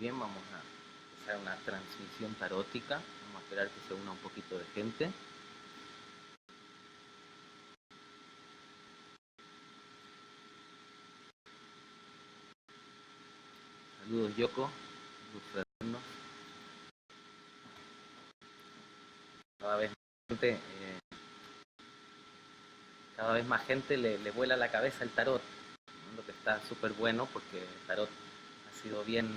Bien, vamos a empezar una transmisión tarótica. Vamos a esperar que se una un poquito de gente. Saludos, Yoko. Saludos, fraternos. Cada vez más gente, cada vez más gente le vuela la cabeza el tarot, ¿no? Lo que está súper bueno porque el tarot ha sido bien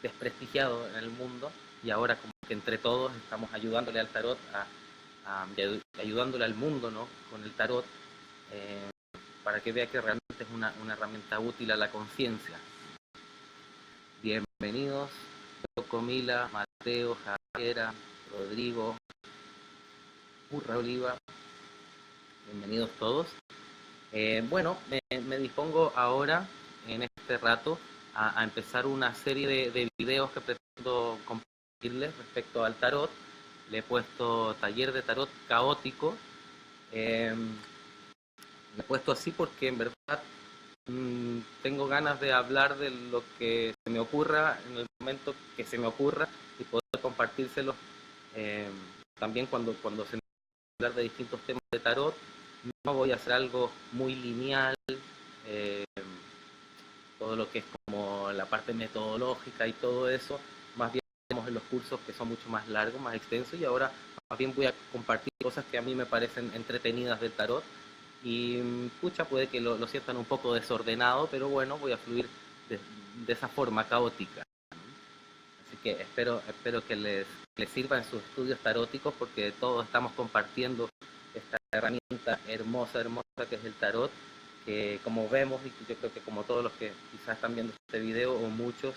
desprestigiado en el mundo y ahora como que entre todos estamos ayudándole al tarot, ayudándole al mundo, ¿no? Con el tarot, eh, para que vea que realmente es una herramienta útil a la conciencia. Bienvenidos, Comila, Mateo, Javiera, Rodrigo, Urra Oliva, bienvenidos todos. Bueno, me dispongo ahora, en este rato, a empezar una serie de videos que pretendo compartirles respecto al tarot. Le he puesto taller de tarot caótico. Le he puesto así porque en verdad tengo ganas de hablar de lo que se me ocurra en el momento que se me ocurra y poder compartírselo eh, también cuando se me hablar de distintos temas de tarot. No voy a hacer algo muy lineal, eh, todo lo que es como la parte metodológica y todo eso, más bien en los cursos que son mucho más largos, más extensos, y ahora más bien voy a compartir cosas que a mí me parecen entretenidas del tarot y pucha, puede que lo sientan un poco desordenado, pero bueno, voy a fluir de esa forma caótica. Así que espero que les sirva en sus estudios taróticos porque todos estamos compartiendo esta herramienta hermosa que es el tarot, que como vemos y yo creo que como todos los que quizás están viendo este video o muchos,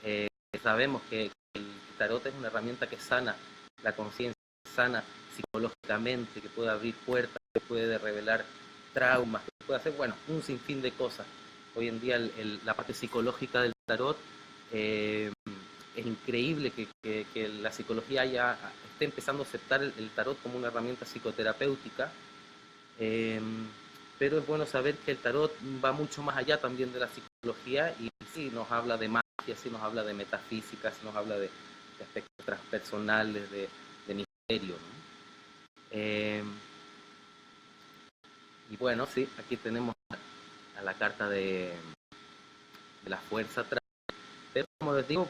eh, sabemos que el tarot es una herramienta que sana la conciencia, sana psicológicamente, que puede abrir puertas, que puede revelar traumas, que puede hacer, bueno, un sinfín de cosas. Hoy en día la parte psicológica del tarot es increíble que la psicología ya esté empezando a aceptar el tarot como una herramienta psicoterapéutica, eh, pero es bueno saber que el tarot va mucho más allá también de la psicología y sí nos habla de magia, sí nos habla de metafísica, sí nos habla de aspectos transpersonales, de misterio, ¿no? Y bueno, sí, aquí tenemos a la carta de la fuerza, pero como les digo,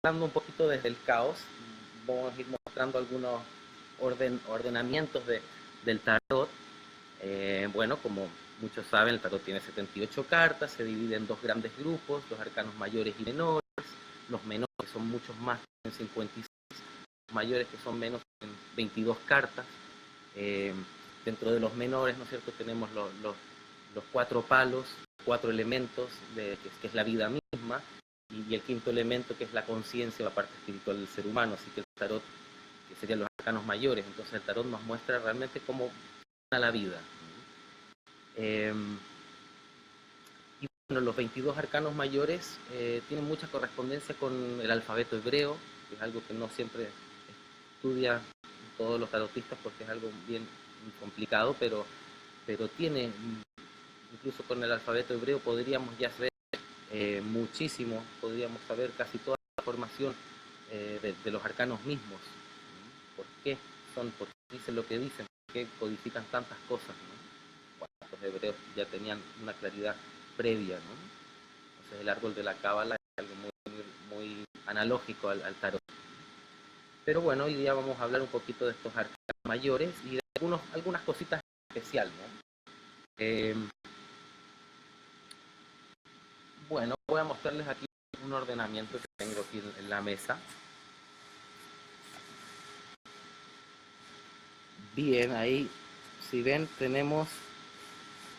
hablando un poquito desde el caos, vamos a ir mostrando algunos ordenamientos del tarot. Bueno, como muchos saben, el tarot tiene 78 cartas, se divide en dos grandes grupos, los arcanos mayores y menores. Los menores son muchos más, en 56, los mayores que son menos en 22 cartas. Eh, Dentro de los menores, ¿no es cierto?, tenemos los cuatro palos, cuatro elementos, que es la vida misma, y el quinto elemento que es la conciencia o la parte espiritual del ser humano, así que el tarot, que serían los arcanos mayores, entonces el tarot nos muestra realmente cómo funciona la vida. Y bueno, los 22 arcanos mayores tienen mucha correspondencia con el alfabeto hebreo, que es algo que no siempre estudia todos los tarotistas porque es algo bien complicado, pero tiene, incluso con el alfabeto hebreo podríamos ya saber muchísimo, podríamos saber casi toda la formación de los arcanos mismos. ¿Por qué por qué dicen lo que dicen? ¿Por qué codifican tantas cosas? ¿No? Bueno, los hebreos ya tenían una claridad previa, ¿no? Entonces el árbol de la cábala es algo muy analógico al tarot. Pero bueno, hoy día vamos a hablar un poquito de estos arcanos mayores y de algunas cositas especiales, ¿no? Bueno, voy a mostrarles aquí un ordenamiento que tengo aquí en la mesa. Bien, ahí, si ven, tenemos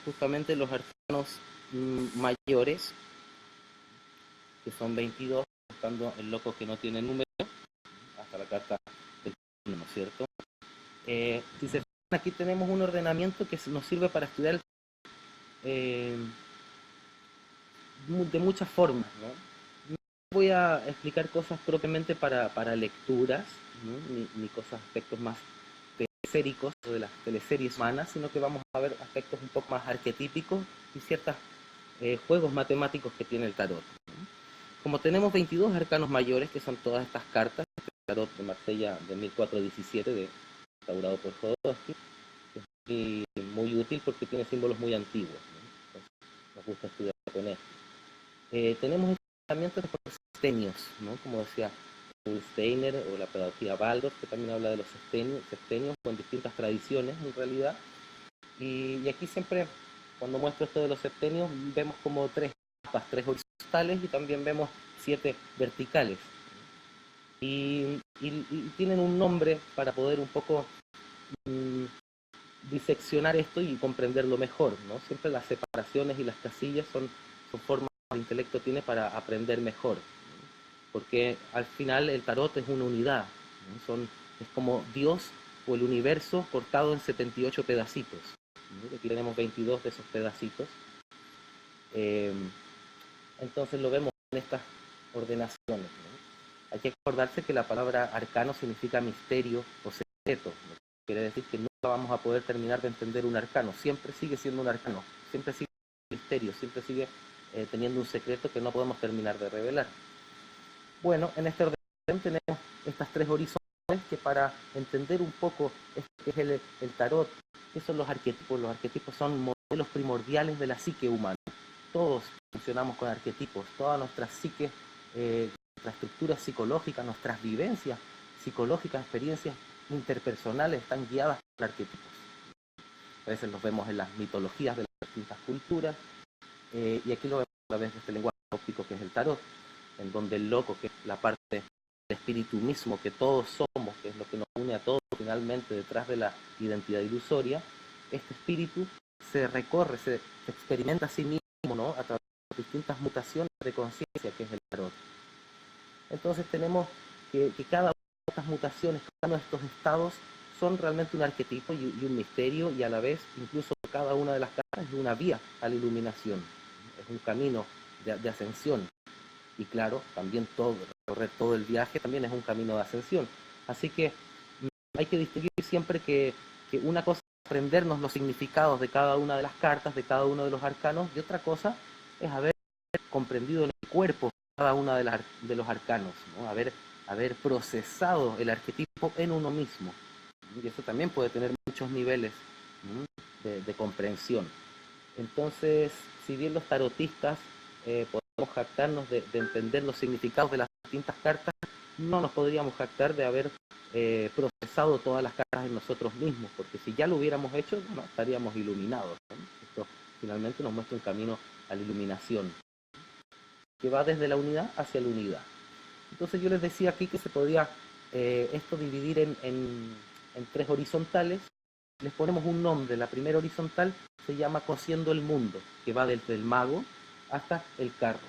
justamente los arcanos mayores, que son 22, buscando el loco que no tiene número, hasta la carta del 1, ¿no es cierto? Si se fijan, aquí tenemos un ordenamiento que nos sirve para estudiar de muchas formas, ¿no? No voy a explicar cosas propiamente para lecturas, ¿no? ni cosas, aspectos más teleséricos o de las teleseries humanas, sino que vamos a ver aspectos un poco más arquetípicos y ciertos juegos matemáticos que tiene el tarot, ¿no? como tenemos 22 arcanos mayores, que son todas estas cartas, este tarot de Marsella de 1417, instaurado por Jodorowsky, y muy útil porque tiene símbolos muy antiguos, ¿no? Entonces, nos gusta estudiar con esto. Tenemos herramientas de sextenios, ¿no? Como decía Steiner, o la pedagogía Waldorf, que también habla de los sextenios con distintas tradiciones en realidad. Y aquí siempre, cuando muestro esto de los sextenios, vemos como tres capas, tres horizontales, y también vemos 7 verticales. Y tienen un nombre para poder un poco diseccionar esto y comprenderlo mejor, ¿no? Siempre las separaciones y las casillas son formas que el intelecto tiene para aprender mejor, ¿no? Porque al final el tarot es una unidad, ¿no? Es como Dios o el universo cortado en 78 pedacitos, ¿no? Aquí tenemos 22 de esos pedacitos. Entonces lo vemos en estas ordenaciones, ¿no? Hay que acordarse que la palabra arcano significa misterio o secreto, ¿no? Quiere decir que nunca vamos a poder terminar de entender un arcano, siempre sigue siendo un arcano, siempre sigue un misterio, siempre sigue teniendo un secreto que no podemos terminar de revelar. Bueno, en este orden tenemos estas tres horizontales que, para entender un poco esto que es el tarot, ¿qué son los arquetipos? Los arquetipos son modelos primordiales de la psique humana. Todos funcionamos con arquetipos, toda nuestra psique, nuestra estructura psicológica, nuestras vivencias psicológicas, experiencias interpersonales están guiadas por arquetipos. A veces los vemos en las mitologías de las distintas culturas, y aquí lo vemos a través de este lenguaje óptico que es el tarot, en donde el loco, que es la parte del espíritu mismo que todos somos, que es lo que nos une a todos finalmente detrás de la identidad ilusoria, este espíritu se recorre, se experimenta a sí mismo, ¿no? A través de distintas mutaciones de conciencia, que es el tarot. Entonces tenemos que cada una de estas mutaciones, cada uno de estos estados, son realmente un arquetipo y un misterio, y a la vez incluso cada una de las cartas es una vía a la iluminación, es un camino de ascensión. Y claro, también recorrer todo el viaje también es un camino de ascensión. Así que hay que distinguir siempre que una cosa es aprendernos los significados de cada una de las cartas, de cada uno de los arcanos, y otra cosa es haber comprendido en el cuerpo cada una de los arcanos, ¿no? Haber procesado el arquetipo en uno mismo. Y eso también puede tener muchos niveles, ¿no? de comprensión. Entonces, si bien los tarotistas podemos jactarnos de entender los significados de las distintas cartas, no nos podríamos jactar de haber procesado todas las cartas en nosotros mismos, porque si ya lo hubiéramos hecho, bueno, estaríamos iluminados, ¿no? Esto finalmente nos muestra un camino a la iluminación, que va desde la unidad hacia la unidad. Entonces yo les decía aquí que se podía esto dividir en tres horizontales. Les ponemos un nombre. La primera horizontal se llama Conociendo el Mundo, que va desde el mago hasta el carro.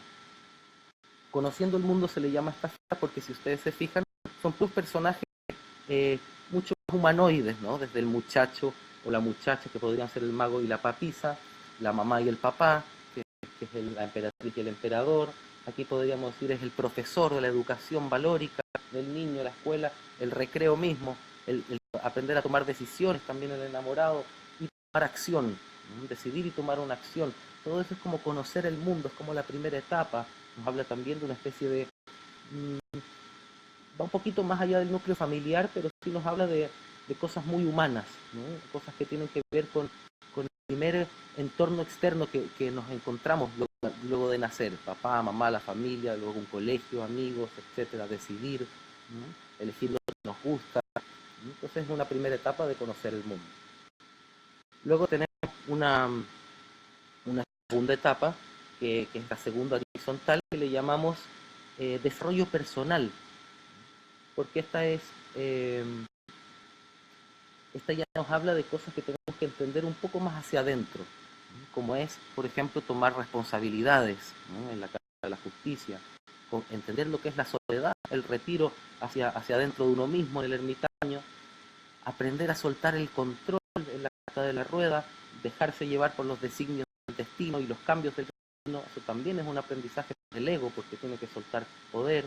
Conociendo el Mundo se le llama esta fiesta porque, si ustedes se fijan, son puros personajes mucho más humanoides, ¿no? Desde el muchacho o la muchacha, que podrían ser el mago y la papisa, la mamá y el papá, que es la emperatriz y el emperador. Aquí podríamos decir es el profesor de la educación valórica del niño, la escuela, el recreo mismo, el aprender a tomar decisiones, también el enamorado, y tomar acción, ¿no? Decidir y tomar una acción. Todo eso es como conocer el mundo, es como la primera etapa. Nos habla también de una especie de... va un poquito más allá del núcleo familiar, pero sí nos habla de cosas muy humanas, ¿no? Cosas que tienen que ver con el primer entorno externo que nos encontramos luego de nacer, papá, mamá, la familia, luego un colegio, amigos, etcétera, decidir, ¿no? Elegir lo que nos gusta, ¿no? Entonces es una primera etapa de conocer el mundo. Luego tenemos una segunda etapa, que es la segunda horizontal, que le llamamos desarrollo personal, porque esta ya nos habla de cosas que tenemos que entender un poco más hacia adentro, ¿no? Como es, por ejemplo, tomar responsabilidades, ¿no? En la Casa de la Justicia, entender lo que es la soledad, el retiro hacia adentro de uno mismo, en el ermitaño, aprender a soltar el control en la Casa de la Rueda, dejarse llevar por los designios del destino y los cambios del destino. Eso también es un aprendizaje del ego, porque tiene que soltar poder.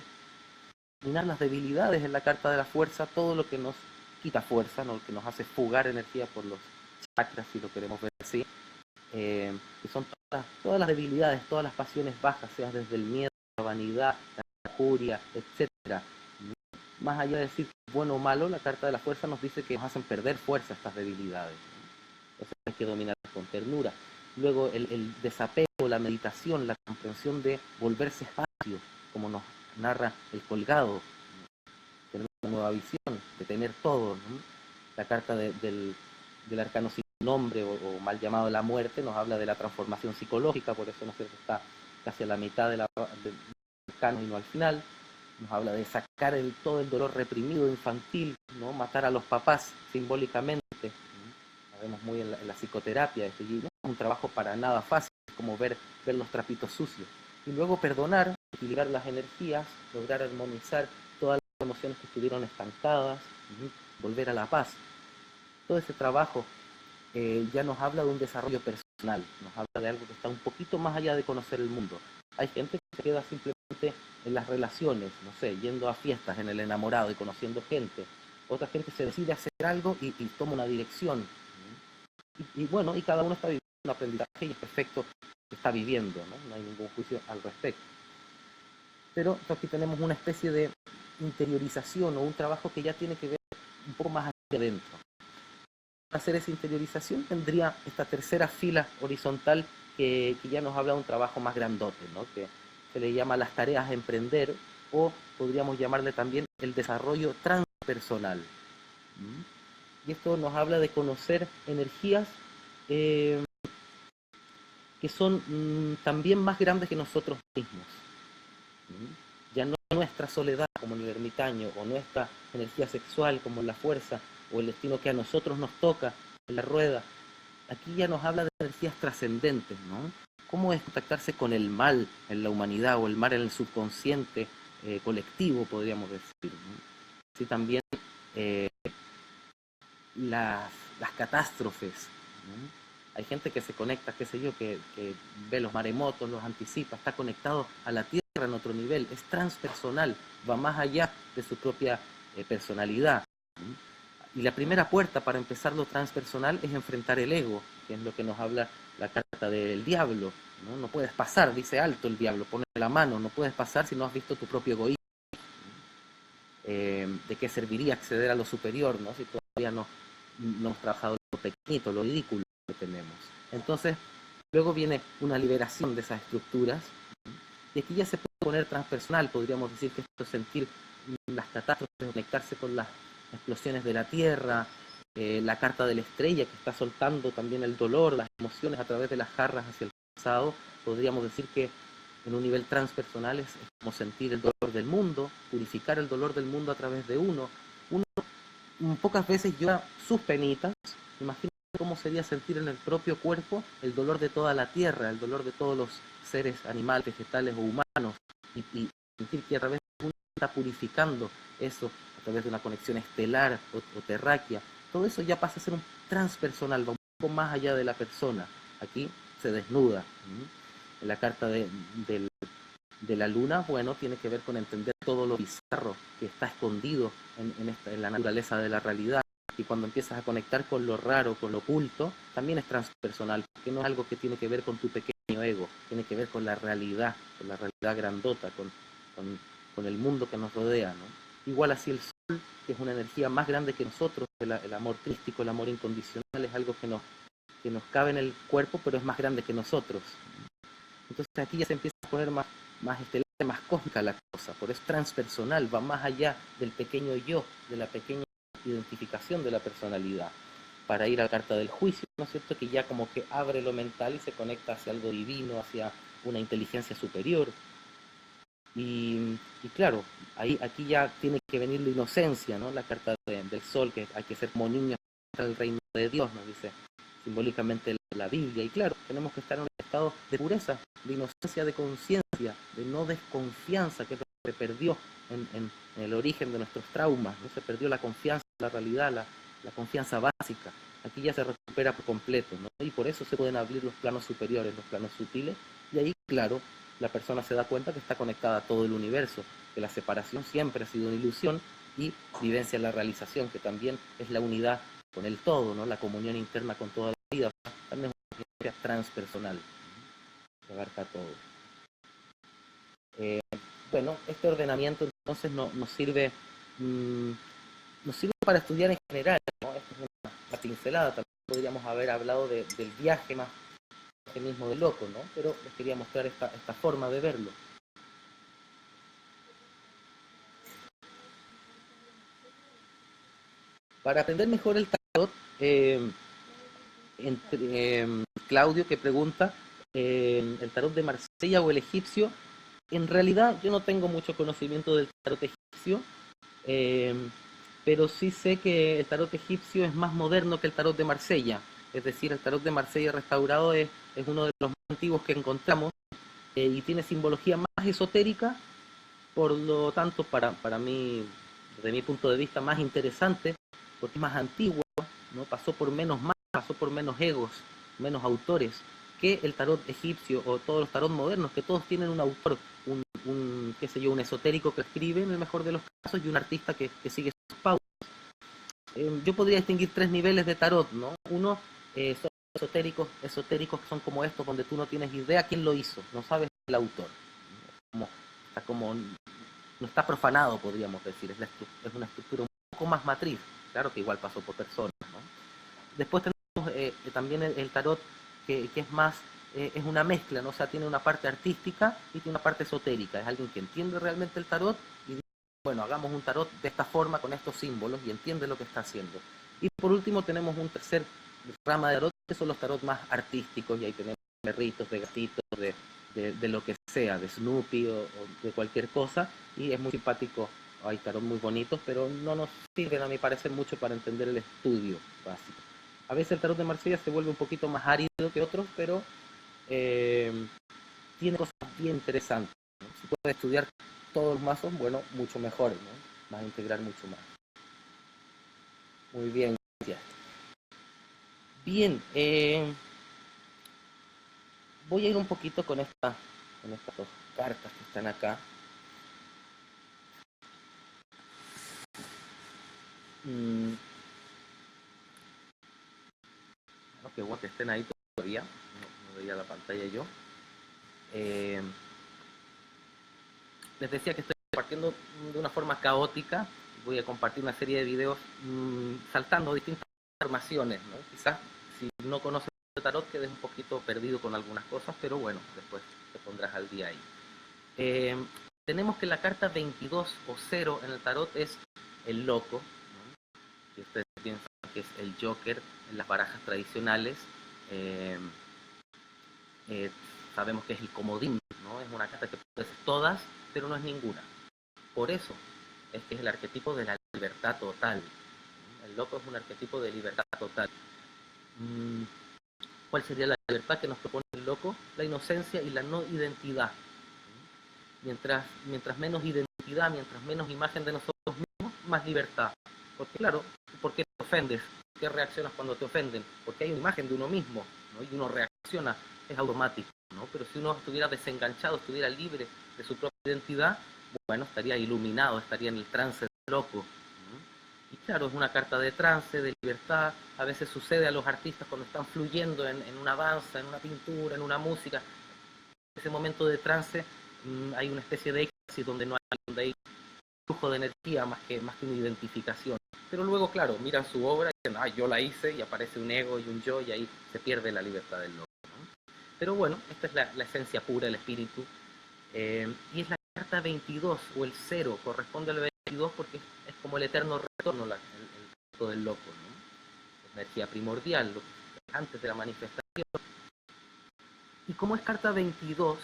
Minar las debilidades en la carta de la fuerza, todo lo que nos quita fuerza, ¿no? Que nos hace fugar energía por los chakras, si lo queremos ver así, que son todas las debilidades, todas las pasiones bajas, sea desde el miedo, la vanidad, la furia, etcétera. Más allá de decir bueno o malo, la carta de la fuerza nos dice que nos hacen perder fuerza estas debilidades, ¿no? Entonces hay que dominar con ternura. Luego el desapego, la meditación, la comprensión de volverse espacio, como nos narra el colgado, tener una nueva visión, de tener todo, ¿no? La carta del arcano sin nombre o mal llamado la muerte nos habla de la transformación psicológica, por eso no sé, está casi a la mitad del arcano y no al final. Nos habla de sacar todo el dolor reprimido infantil, ¿no? Matar a los papás simbólicamente, ¿no? Lo vemos muy en la psicoterapia, y no es un trabajo para nada fácil, como ver los trapitos sucios. Y luego perdonar, equilibrar las energías, lograr armonizar todas las emociones que estuvieron estancadas, volver a la paz. Todo ese trabajo ya nos habla de un desarrollo personal, nos habla de algo que está un poquito más allá de conocer el mundo. Hay gente que se queda simplemente en las relaciones, no sé, yendo a fiestas, en el enamorado y conociendo gente. Otra gente se decide hacer algo y toma una dirección. Y bueno, y cada uno está viviendo un aprendizaje y es perfecto que está viviendo, ¿no? No hay ningún juicio al respecto. Pero aquí tenemos una especie de interiorización o un trabajo que ya tiene que ver un poco más hacia adentro. Para hacer esa interiorización tendría esta tercera fila horizontal que ya nos habla de un trabajo más grandote, ¿no? Que se le llama las tareas a emprender o podríamos llamarle también el desarrollo transpersonal. Y esto nos habla de conocer energías eh, que son también más grandes que nosotros mismos. Ya no nuestra soledad como en el ermitaño, o nuestra energía sexual como en la fuerza, o el destino que a nosotros nos toca en la rueda. Aquí ya nos habla de energías trascendentes, ¿no? ¿Cómo es contactarse con el mal en la humanidad o el mal en el subconsciente colectivo, podríamos decir, ¿no? Sí, también eh, las catástrofes, ¿no? Hay gente que se conecta, qué sé yo, que ve los maremotos, los anticipa, está conectado a la Tierra en otro nivel, es transpersonal, va más allá de su propia personalidad, ¿no? Y la primera puerta para empezar lo transpersonal es enfrentar el ego, que es lo que nos habla la carta del diablo, ¿no? No puedes pasar, dice alto el diablo, pone la mano, no puedes pasar si no has visto tu propio egoísmo. ¿De qué serviría acceder a lo superior, ¿no? Si todavía no hemos trabajado lo pequeñito, lo ridículo que tenemos? Entonces, luego viene una liberación de esas estructuras, y aquí ya se puede poner transpersonal, podríamos decir que esto es sentir las catástrofes, conectarse con las explosiones de la Tierra, la carta de la estrella que está soltando también el dolor, las emociones a través de las jarras hacia el pasado. Podríamos decir que en un nivel transpersonal es como sentir el dolor del mundo, purificar el dolor del mundo a través de uno. Pocas veces llora sus penitas. Imagínate cómo sería sentir en el propio cuerpo el dolor de toda la tierra, el dolor de todos los seres animales, vegetales o humanos, y sentir que a través de uno está purificando eso a través de una conexión estelar o terráquea. Todo eso ya pasa a ser un transpersonal, va un poco más allá de la persona. Aquí se desnuda. En la carta de la luna, bueno, tiene que ver con entender todo lo bizarro que está escondido en la naturaleza de la realidad. Y cuando empiezas a conectar con lo raro, con lo oculto, también es transpersonal, porque no es algo que tiene que ver con tu pequeño ego, tiene que ver con la realidad grandota, con el mundo que nos rodea, ¿no? Igual así el sol, que es una energía más grande que nosotros, el amor crístico, el amor incondicional, es algo que nos cabe en el cuerpo, pero es más grande que nosotros. Entonces aquí ya se empieza a poner más estelar, más cósmica la cosa, por eso es transpersonal, va más allá del pequeño yo, de la pequeña identificación de la personalidad, para ir a la carta del juicio, ¿no es cierto?, que ya como que abre lo mental y se conecta hacia algo divino, hacia una inteligencia superior. Y claro, aquí ya tiene que venir la inocencia, ¿no? La carta del sol, que hay que ser como niños para el reino de Dios, nos dice simbólicamente la Biblia. Y claro, tenemos que estar en un estado de pureza, de inocencia, de conciencia, de no desconfianza, que es lo que se perdió en el origen de nuestros traumas, ¿no? Se perdió la confianza en la realidad, la confianza básica. Aquí ya se recupera por completo, ¿no? Y por eso se pueden abrir los planos superiores, los planos sutiles, y ahí, claro, la persona se da cuenta que está conectada a todo el universo, que la separación siempre ha sido una ilusión, y vivencia la realización, que también es la unidad con el todo, ¿no? La comunión interna con toda la vida, también es una experiencia transpersonal que abarca todo. Bueno, este ordenamiento entonces nos sirve, mm, nos sirve para estudiar en general, ¿no? Esto es una pincelada, también podríamos haber hablado del viaje más que mismo del loco, ¿no? Pero les quería mostrar esta forma de verlo. Para aprender mejor el tarot, eh, Claudio que pregunta, el tarot de Marsella o el egipcio, en realidad yo no tengo mucho conocimiento del tarot egipcio, eh, pero sí sé que el tarot egipcio es más moderno que el tarot de Marsella, es decir, el tarot de Marsella restaurado es uno de los más antiguos que encontramos, y tiene simbología más esotérica, por lo tanto para mí, desde mi punto de vista, más interesante, porque es más antiguo, ¿no? Pasó por menos más, pasó por menos egos, menos autores que el tarot egipcio o todos los tarot modernos, que todos tienen un autor, qué sé yo, un esotérico que escribe en el mejor de los casos y un artista que sigue sus pautas. Yo podría distinguir tres niveles de tarot, ¿no? Uno, son esotéricos que son como estos, donde tú no tienes idea quién lo hizo, no sabes el autor. Como, está como, no está profanado, podríamos decir, es una estructura un poco más matriz, claro que igual pasó por personas, ¿no? Después tenemos también el tarot que es más, es una mezcla, ¿no? O sea, tiene una parte artística y tiene una parte esotérica, es alguien que entiende realmente el tarot y dice, bueno, hagamos un tarot de esta forma, con estos símbolos, y entiende lo que está haciendo. Y por último tenemos un tercer rama de tarot, que son los tarot más artísticos, y ahí tenemos perritos, de gatitos, de lo que sea, de Snoopy o de cualquier cosa, y es muy simpático. Hay tarot muy bonitos, pero no nos sirven a mi parecer mucho para entender el estudio básico. A veces el tarot de Marsella se vuelve un poquito más árido que otros, pero eh, tiene cosas bien interesantes, ¿no? Si puedes estudiar todos los mazos, bueno, mucho mejor, ¿no? Vas a integrar mucho más. Muy bien, gracias. Bien, voy a ir un poquito con estas dos cartas que están acá. Mm, no, que bueno que estén ahí todavía, no veía la pantalla yo. Eh, Les decía que estoy partiendo de una forma caótica. Voy a compartir una serie de videos saltando distintas informaciones, ¿no? Quizás si no conoces el tarot quedes un poquito perdido con algunas cosas, pero bueno, después te pondrás al día ahí. Eh, Tenemos que la carta 22 o 0 en el tarot es el loco, ¿no? Que ustedes piensan que es el Joker en las barajas tradicionales. Eh, eh, Sabemos que es el comodín, ¿no? Es una carta que puede ser todas, pero no es ninguna. Por eso es que es el arquetipo de la libertad total. El loco es un arquetipo de libertad total. ¿Cuál sería la libertad que nos propone el loco? La inocencia y la no identidad. Mientras menos identidad, mientras menos imagen de nosotros mismos, más libertad. Porque claro, ¿por qué te ofendes? ¿Por qué reaccionas cuando te ofenden? Porque hay una imagen de uno mismo, ¿no? Y uno reacciona, es automático, ¿no? Pero si uno estuviera desenganchado, estuviera libre de su propia identidad, bueno, estaría iluminado, estaría en el trance del loco, ¿no? Y claro, es una carta de trance, de libertad. A veces sucede a los artistas cuando están fluyendo en una danza, en una pintura, en una música. En ese momento de trance hay una especie de éxtasis donde hay flujo de energía más que una identificación. Pero luego, claro, miran su obra y dicen, ah, yo la hice, y aparece un ego y un yo, y ahí se pierde la libertad del loco, ¿no? Pero bueno, esta es la esencia pura, el espíritu. Y es la carta 22 o el 0, corresponde al 22 porque es como el eterno retorno, el retorno del loco, ¿no? Es energía primordial, lo que antes de la manifestación. Y como es carta 22,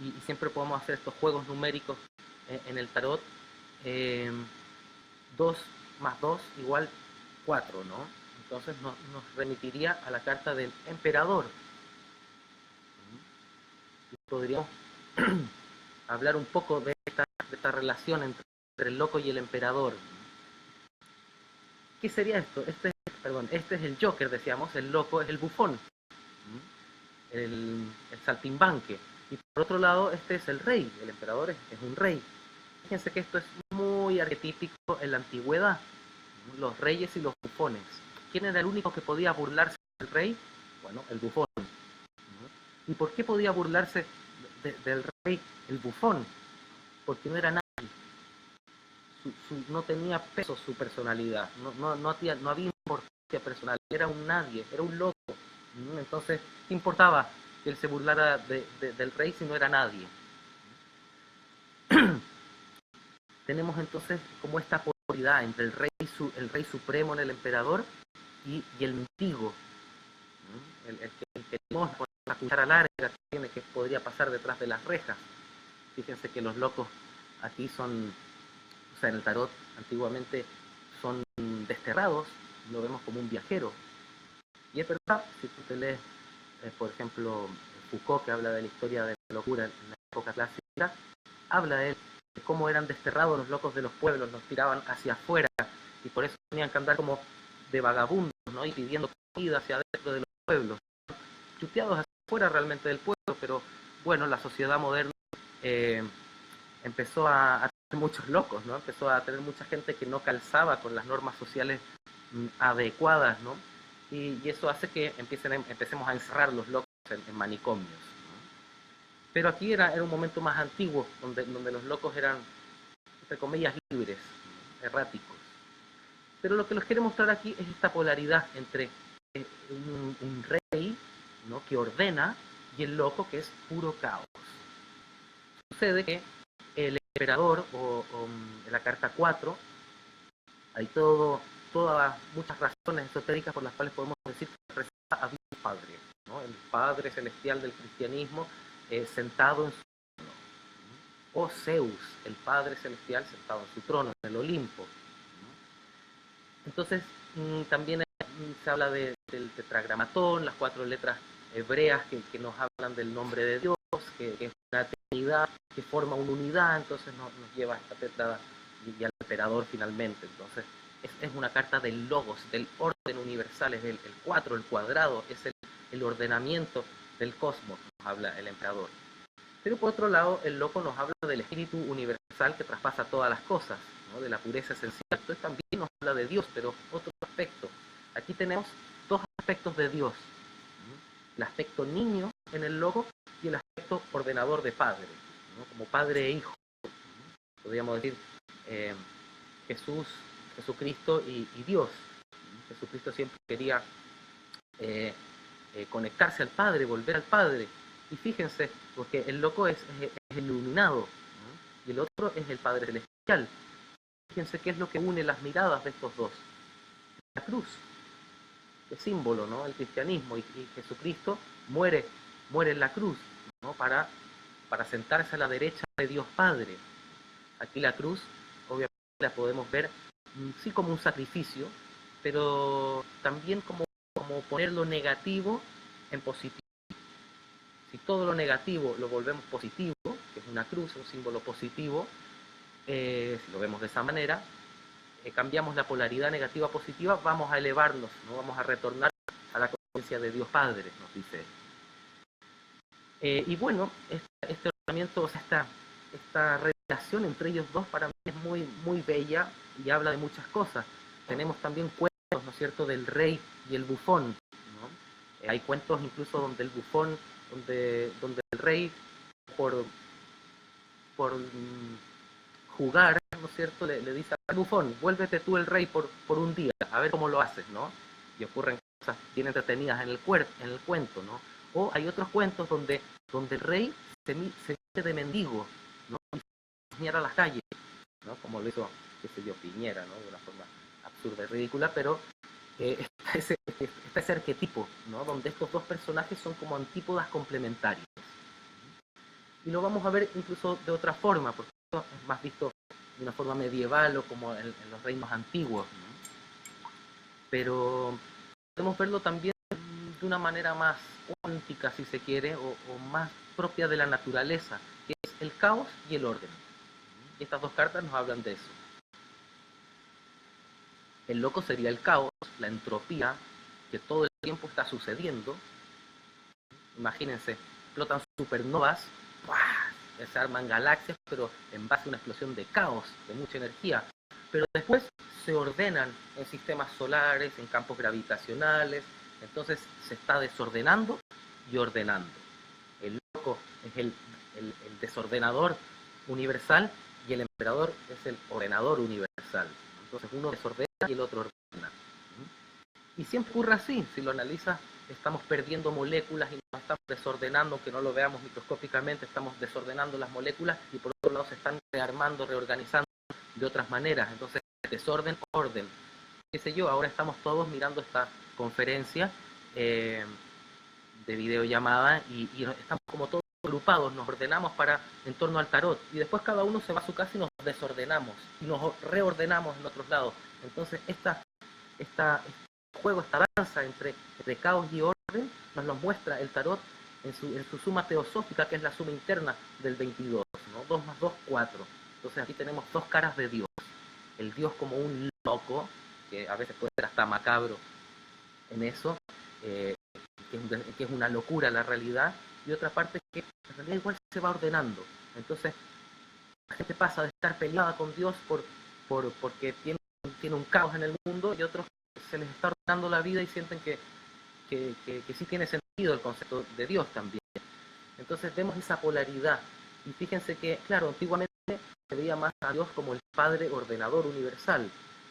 y siempre podemos hacer estos juegos numéricos en el tarot, eh, 2 más 2 igual 4, ¿no? Entonces nos remitiría a la carta del emperador. Y podríamos hablar un poco de esta relación entre el loco y el emperador. ¿Qué sería esto? Este es el Joker, decíamos, el loco es el bufón, el saltimbanque. Y por otro lado, este es el rey, el emperador es un rey. Fíjense que esto es muy arquetípico en la antigüedad, los reyes y los bufones. ¿Quién era el único que podía burlarse del rey? Bueno, el bufón. ¿Y por qué podía burlarse del rey el bufón? porque no era nadie. No tenía peso su personalidad, no había importancia personal, era un nadie, era un loco. Entonces, ¿qué importaba que él se burlara del rey si no era nadie? Tenemos entonces como esta polaridad entre el rey supremo, el emperador, y el mendigo, el que tenemos con la cuchara larga que podría pasar detrás de las rejas. Fíjense que los locos aquí son, o sea, en el tarot antiguamente son desterrados, lo vemos como un viajero. Y es verdad, si tú te lees, por ejemplo, Foucault, que habla de la historia de la locura en la época clásica, habla de cómo eran desterrados los locos de los pueblos, los tiraban hacia afuera, y por eso tenían que andar como de vagabundos, ¿no? Y pidiendo comida hacia adentro de los pueblos, chuteados hacia afuera realmente del pueblo, pero bueno, la sociedad moderna empezó a tener muchos locos, ¿no? Empezó a tener mucha gente que no calzaba con las normas sociales adecuadas, ¿no? Y eso hace que empecemos a encerrar los locos en manicomios, ¿no? Pero aquí era un momento más antiguo, donde los locos eran, entre comillas, libres, ¿no? Erráticos. Pero lo que les quiero mostrar aquí es esta polaridad entre un rey, ¿no? Que ordena, y el loco, que es puro caos. Sucede que el emperador, o en la carta 4, hay muchas razones esotéricas por las cuales podemos decir que representa a Dios Padre, ¿no? El Padre celestial del cristianismo, sentado en su trono. O Zeus, el Padre celestial sentado en su trono, en el Olimpo. Entonces, también se habla del tetragramatón, las 4 letras hebreas que nos hablan del nombre de Dios, que es una trinidad, que forma una unidad, entonces nos lleva a esta tetrada y al emperador finalmente. Entonces, es una carta del logos, del orden universal, es el 4, el cuadrado, es el ordenamiento del cosmos, nos habla el emperador. Pero por otro lado, el loco nos habla del espíritu universal que traspasa todas las cosas, ¿no? De la pureza esencial. Entonces también nos habla de Dios, pero otro aspecto. Aquí tenemos 2 aspectos de Dios, ¿no? El aspecto niño en el loco y el aspecto ordenador de padre, ¿no? Como padre e hijo, ¿no? Podríamos decir Jesucristo y Dios. Jesucristo siempre quería conectarse al Padre, volver al Padre. Y fíjense, porque el loco es el iluminado, ¿no? Y el otro es el Padre celestial. Fíjense qué es lo que une las miradas de estos dos. La cruz, el símbolo, ¿no? El cristianismo, y Jesucristo muere en la cruz, ¿no? Para sentarse a la derecha de Dios Padre. Aquí la cruz, obviamente la podemos ver sí como un sacrificio, pero también como poner lo negativo en positivo. Si todo lo negativo lo volvemos positivo, que es una cruz, un símbolo positivo, si lo vemos de esa manera, cambiamos la polaridad negativa a positiva, vamos a elevarnos, ¿no? Vamos a retornar a la conciencia de Dios Padre, nos dice. Y bueno, este ordenamiento, o sea, esta relación entre ellos dos para mí es muy, muy bella y habla de muchas cosas. Tenemos también cuentos, ¿no es cierto?, del rey y el bufón, ¿no? Hay cuentos incluso donde el bufón, donde el rey, por jugar, ¿no es cierto?, le dice al bufón, vuélvete tú el rey por un día, a ver cómo lo haces, ¿no? Y ocurren cosas bien entretenidas en el cuento, ¿no? O hay otros cuentos donde el rey se viste de mendigo, ¿no? Y se mira a las calles, ¿no? Como lo hizo, qué sé yo, Piñera, ¿no? De una forma absurda y ridícula, pero está ese arquetipo, ¿no? Donde estos dos personajes son como antípodas complementarias. Y lo vamos a ver incluso de otra forma, porque esto es más visto de una forma medieval o como en los reinos antiguos, ¿no? Pero podemos verlo también de una manera más cuántica, si se quiere, o más propia de la naturaleza, que es el caos y el orden. Y estas 2 cartas nos hablan de eso. El loco sería el caos, la entropía, que todo el tiempo está sucediendo. Imagínense, explotan supernovas, ¡buah!, se arman galaxias, pero en base a una explosión de caos, de mucha energía. Pero después se ordenan en sistemas solares, en campos gravitacionales, entonces se está desordenando y ordenando. El loco es el desordenador universal y el emperador es el ordenador universal. Entonces uno desordena y el otro ordena. Y siempre ocurre así, si lo analizas, estamos perdiendo moléculas y nos estamos desordenando, aunque no lo veamos microscópicamente, estamos desordenando las moléculas y por otro lado se están rearmando, reorganizando de otras maneras. Entonces, desorden, orden. Qué sé yo, ahora estamos todos mirando esta conferencia de videollamada y estamos como todos agrupados, nos ordenamos en torno al tarot y después cada uno se va a su casa y nos desordenamos y nos reordenamos en otros lados. Entonces este juego, esta danza entre caos y orden nos lo muestra el tarot en su suma teosófica, que es la suma interna del 22, ¿no? 2 más 2, 4. Entonces aquí tenemos dos caras de Dios. El Dios como un loco, que a veces puede ser hasta macabro en eso, que es una locura la realidad, y otra parte que en realidad igual se va ordenando. Entonces la gente pasa de estar peleada con Dios porque tiene un caos en el mundo, y otros se les está ordenando la vida y sienten que sí tiene sentido el concepto de Dios también. Entonces vemos esa polaridad. Y fíjense que, claro, antiguamente se veía más a Dios como el Padre ordenador universal.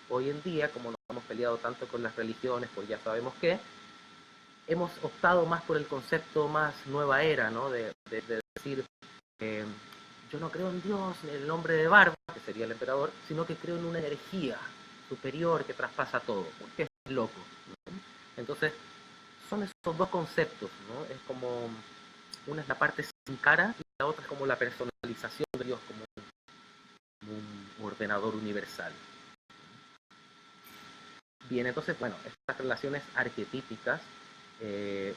Hoy en día, como nos hemos peleado tanto con las religiones, pues ya sabemos que, hemos optado más por el concepto más nueva era, ¿no? De decir, yo no creo en Dios, en el nombre de Barba, que sería el emperador, sino que creo en una energía superior que traspasa todo, porque es loco, ¿no? Entonces, son esos dos conceptos, ¿no? Es como, una es la parte sin cara y la otra es como la personalización de Dios como un ordenador universal. Bien, entonces, bueno, estas relaciones arquetípicas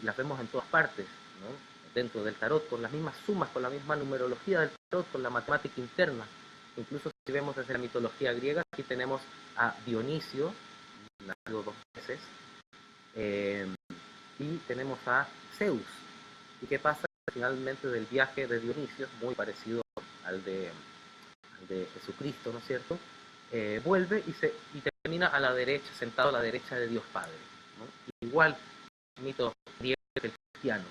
las vemos en todas partes, ¿no? Dentro del tarot, con las mismas sumas, con la misma numerología del tarot, con la matemática interna. Incluso si vemos desde la mitología griega, aquí tenemos a Dionisio, nacido 2 veces, y tenemos a Zeus. ¿Y qué pasa? Finalmente del viaje de Dionisio, muy parecido al de Jesucristo, ¿no es cierto? Vuelve y termina a la derecha, sentado a la derecha de Dios Padre, ¿no? Igual, mito griego del cristiano.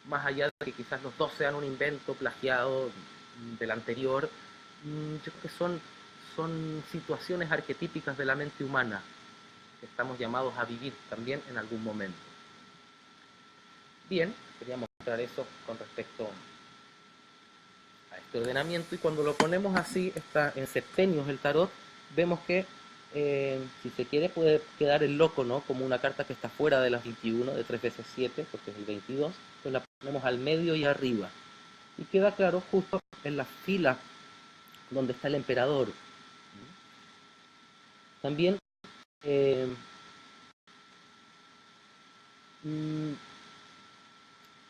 Más allá de que quizás los dos sean un invento plagiado del anterior, yo creo que son situaciones arquetípicas de la mente humana que estamos llamados a vivir también en algún momento. Bien, quería mostrar eso con respecto a este ordenamiento, y cuando lo ponemos así, está en septenios el tarot, vemos que si se quiere puede quedar el loco, ¿no? Como una carta que está fuera de las 21, de 3 veces 7, porque es el 22, pues la ponemos al medio y arriba. Y queda claro justo en la fila donde está el emperador. También eh,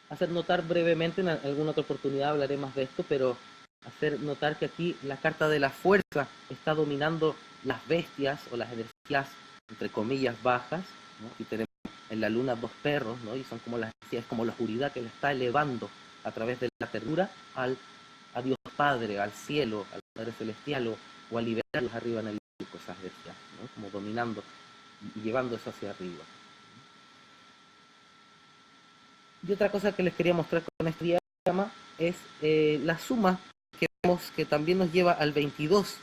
hacer notar brevemente, en alguna otra oportunidad hablaré más de esto, pero hacer notar que aquí la carta de la fuerza está dominando las bestias o las energías, entre comillas, bajas, ¿no? Aquí tenemos en la luna 2 perros, ¿no? Y son como las energías, como la oscuridad que la está elevando a través de la ternura a Dios Padre, al cielo, al Padre Celestial, o a liberarlos arriba en el circo, esas energías, ¿no? Como dominando y llevando eso hacia arriba. Y otra cosa que les quería mostrar con este diagrama es la suma que vemos que también nos lleva al 22.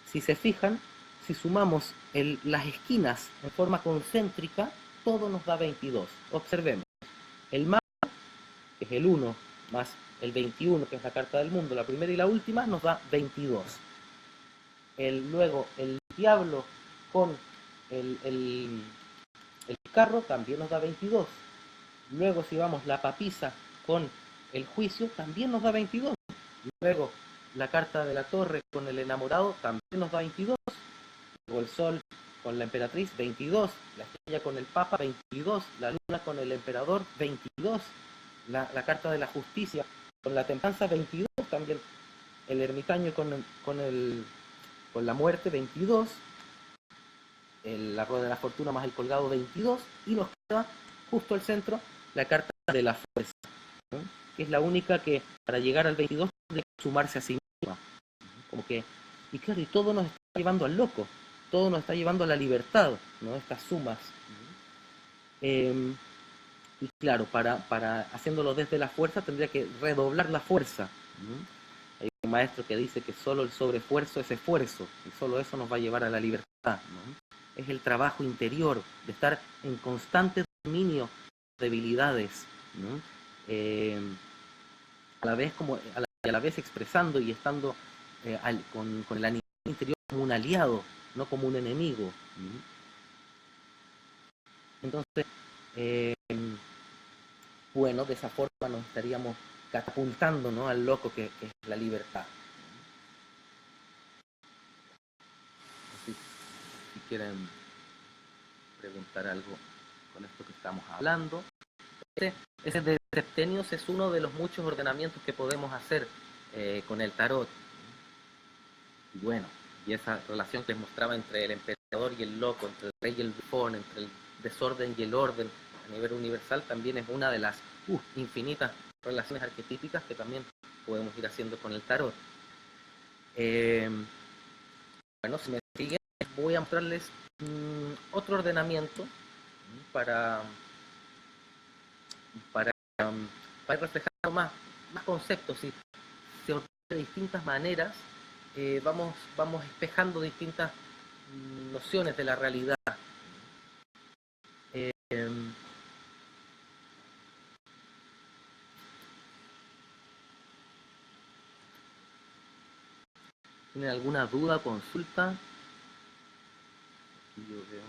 Si se fijan, si sumamos las esquinas en forma concéntrica, todo nos da 22. Observemos. El mapa, que es el 1, más el 21, que es la carta del mundo, la primera y la última, nos da 22. Luego, el diablo con el carro también nos da 22. Luego, si vamos la papisa con el juicio, también nos da 22. Luego, la carta de la torre con el enamorado también nos da 22. Luego el sol con la emperatriz, 22. La estrella con el papa, 22. La luna con el emperador, 22. La carta de la justicia con la templanza, 22 también. El ermitaño con la muerte, 22. La rueda de la fortuna más el colgado, 22. Y nos queda justo al centro la carta de la fuerza, ¿no? Que es la única que para llegar al 22 tiene que sumarse a sí misma. Como que, y claro, y todo nos está llevando al loco, todo nos está llevando a la libertad, ¿no? Estas sumas. Y claro, para haciéndolo desde la fuerza tendría que redoblar la fuerza, ¿no? un maestro que dice que solo el sobreesfuerzo es esfuerzo y solo eso nos va a llevar a la libertad, ¿no? Es el trabajo interior de estar en constante dominio de debilidades, ¿no? A la vez a la vez expresando y estando con el animal interior como un aliado, no como un enemigo, ¿no? Entonces, eh, bueno, de esa forma nos estaríamos catapultando, ¿no?, al loco que es la libertad. Si quieren preguntar algo con esto que estamos hablando. Ese de septenios es uno de los muchos ordenamientos que podemos hacer con el tarot. Y bueno, y esa relación que les mostraba entre el emperador y el loco, entre el rey y el bufón, entre el desorden y el orden a nivel universal, también es una de las infinitas relaciones arquetípicas que también podemos ir haciendo con el tarot. Bueno, si me siguen, voy a mostrarles otro ordenamiento para, para, para ir reflejando más conceptos. Y se ordena de distintas maneras, vamos espejando distintas nociones de la realidad. ¿Tienen alguna duda, consulta? Yo veo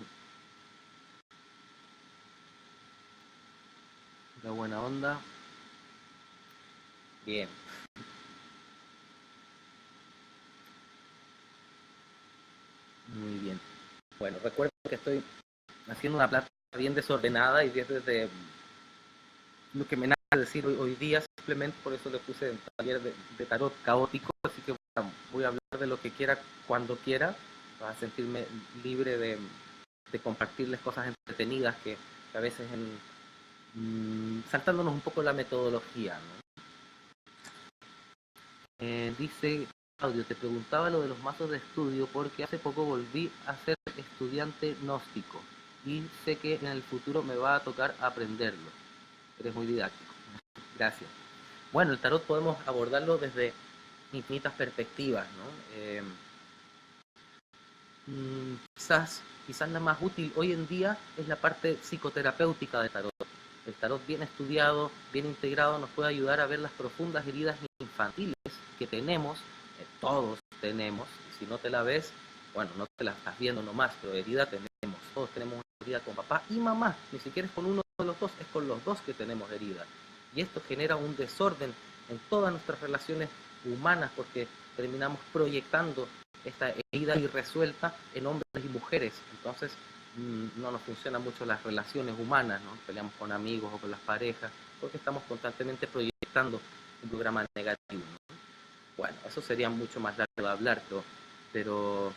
la buena onda. Bien. Muy bien. Bueno, recuerden que estoy haciendo una plata bien desordenada y desde lo que me nace decir hoy día, simplemente por eso le puse un taller de tarot caótico, así que voy a hablar de lo que quiera cuando quiera, para sentirme libre de compartirles cosas entretenidas que a veces saltándonos un poco la metodología, ¿no? Dice Claudio, te preguntaba lo de los mazos de estudio porque hace poco volví a ser estudiante gnóstico y sé que en el futuro me va a tocar aprenderlo. Eres muy didáctico. Gracias. Bueno, el tarot podemos abordarlo desde infinitas perspectivas, ¿no? Quizás la más útil hoy en día es la parte psicoterapéutica del tarot. El tarot bien estudiado, bien integrado, nos puede ayudar a ver las profundas heridas infantiles que tenemos, todos tenemos. Si no te la ves, bueno, no te la estás viendo nomás, pero herida tenemos. Todos tenemos una herida con papá y mamá. Ni siquiera es con uno de los dos, es con los dos que tenemos herida. Y esto genera un desorden en todas nuestras relaciones humanas porque terminamos proyectando esta herida irresuelta en hombres y mujeres. Entonces no nos funcionan mucho las relaciones humanas, ¿no? Peleamos con amigos o con las parejas porque estamos constantemente proyectando un programa negativo, ¿no? Bueno, eso sería mucho más largo de hablar, pero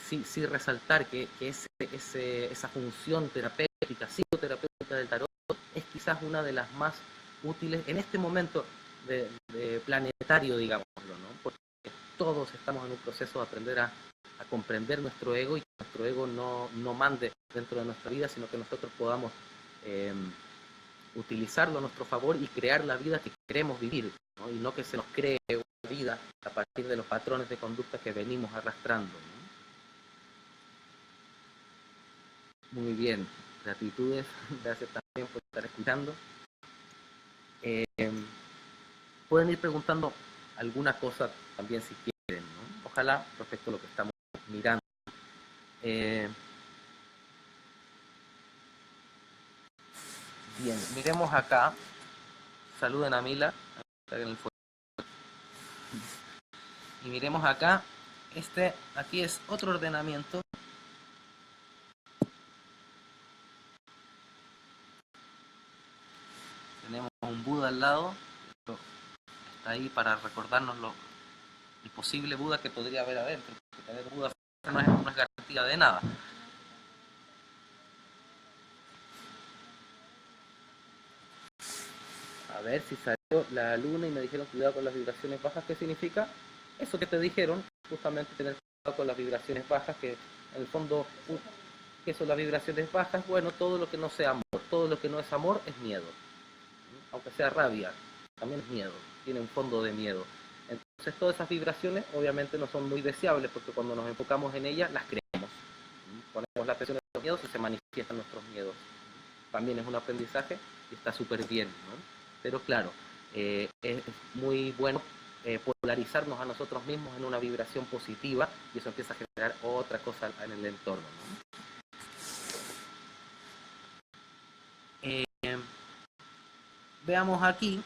sí resaltar que esa función terapéutica, psicoterapéutica del tarot es quizás una de las más útiles en este momento de planetario, digámoslo, ¿no? Porque todos estamos en un proceso de aprender a comprender nuestro ego y que nuestro ego no mande dentro de nuestra vida, sino que nosotros podamos utilizarlo a nuestro favor y crear la vida que queremos vivir, ¿no? Y no que se nos cree una vida a partir de los patrones de conducta que venimos arrastrando, ¿no? Muy bien, gratitudes, gracias también por estar escuchando. Pueden ir preguntando alguna cosa también si quieren, ¿no? Ojalá respecto a lo que estamos mirando. Bien, miremos acá. Saluden a Mila. Y miremos acá. Aquí es otro ordenamiento. Tenemos un Buda al lado. Está ahí para recordarnos el posible Buda que podría haber adentro. Porque tener Buda no es garantía de nada. A ver si salió la luna y me dijeron cuidado con las vibraciones bajas. ¿Qué significa? Eso que te dijeron, justamente tener cuidado con las vibraciones bajas, que en el fondo, ¿qué son las vibraciones bajas? Bueno, todo lo que no sea amor, todo lo que no es amor es miedo. Aunque sea rabia, también es miedo, tiene un fondo de miedo. Entonces todas esas vibraciones obviamente no son muy deseables porque cuando nos enfocamos en ellas las creemos. Ponemos la atención en los miedos y se manifiestan nuestros miedos. También es un aprendizaje y está súper bien, ¿no? Pero claro, es muy bueno polarizarnos a nosotros mismos en una vibración positiva y eso empieza a generar otra cosa en el entorno, ¿no? Veamos aquí.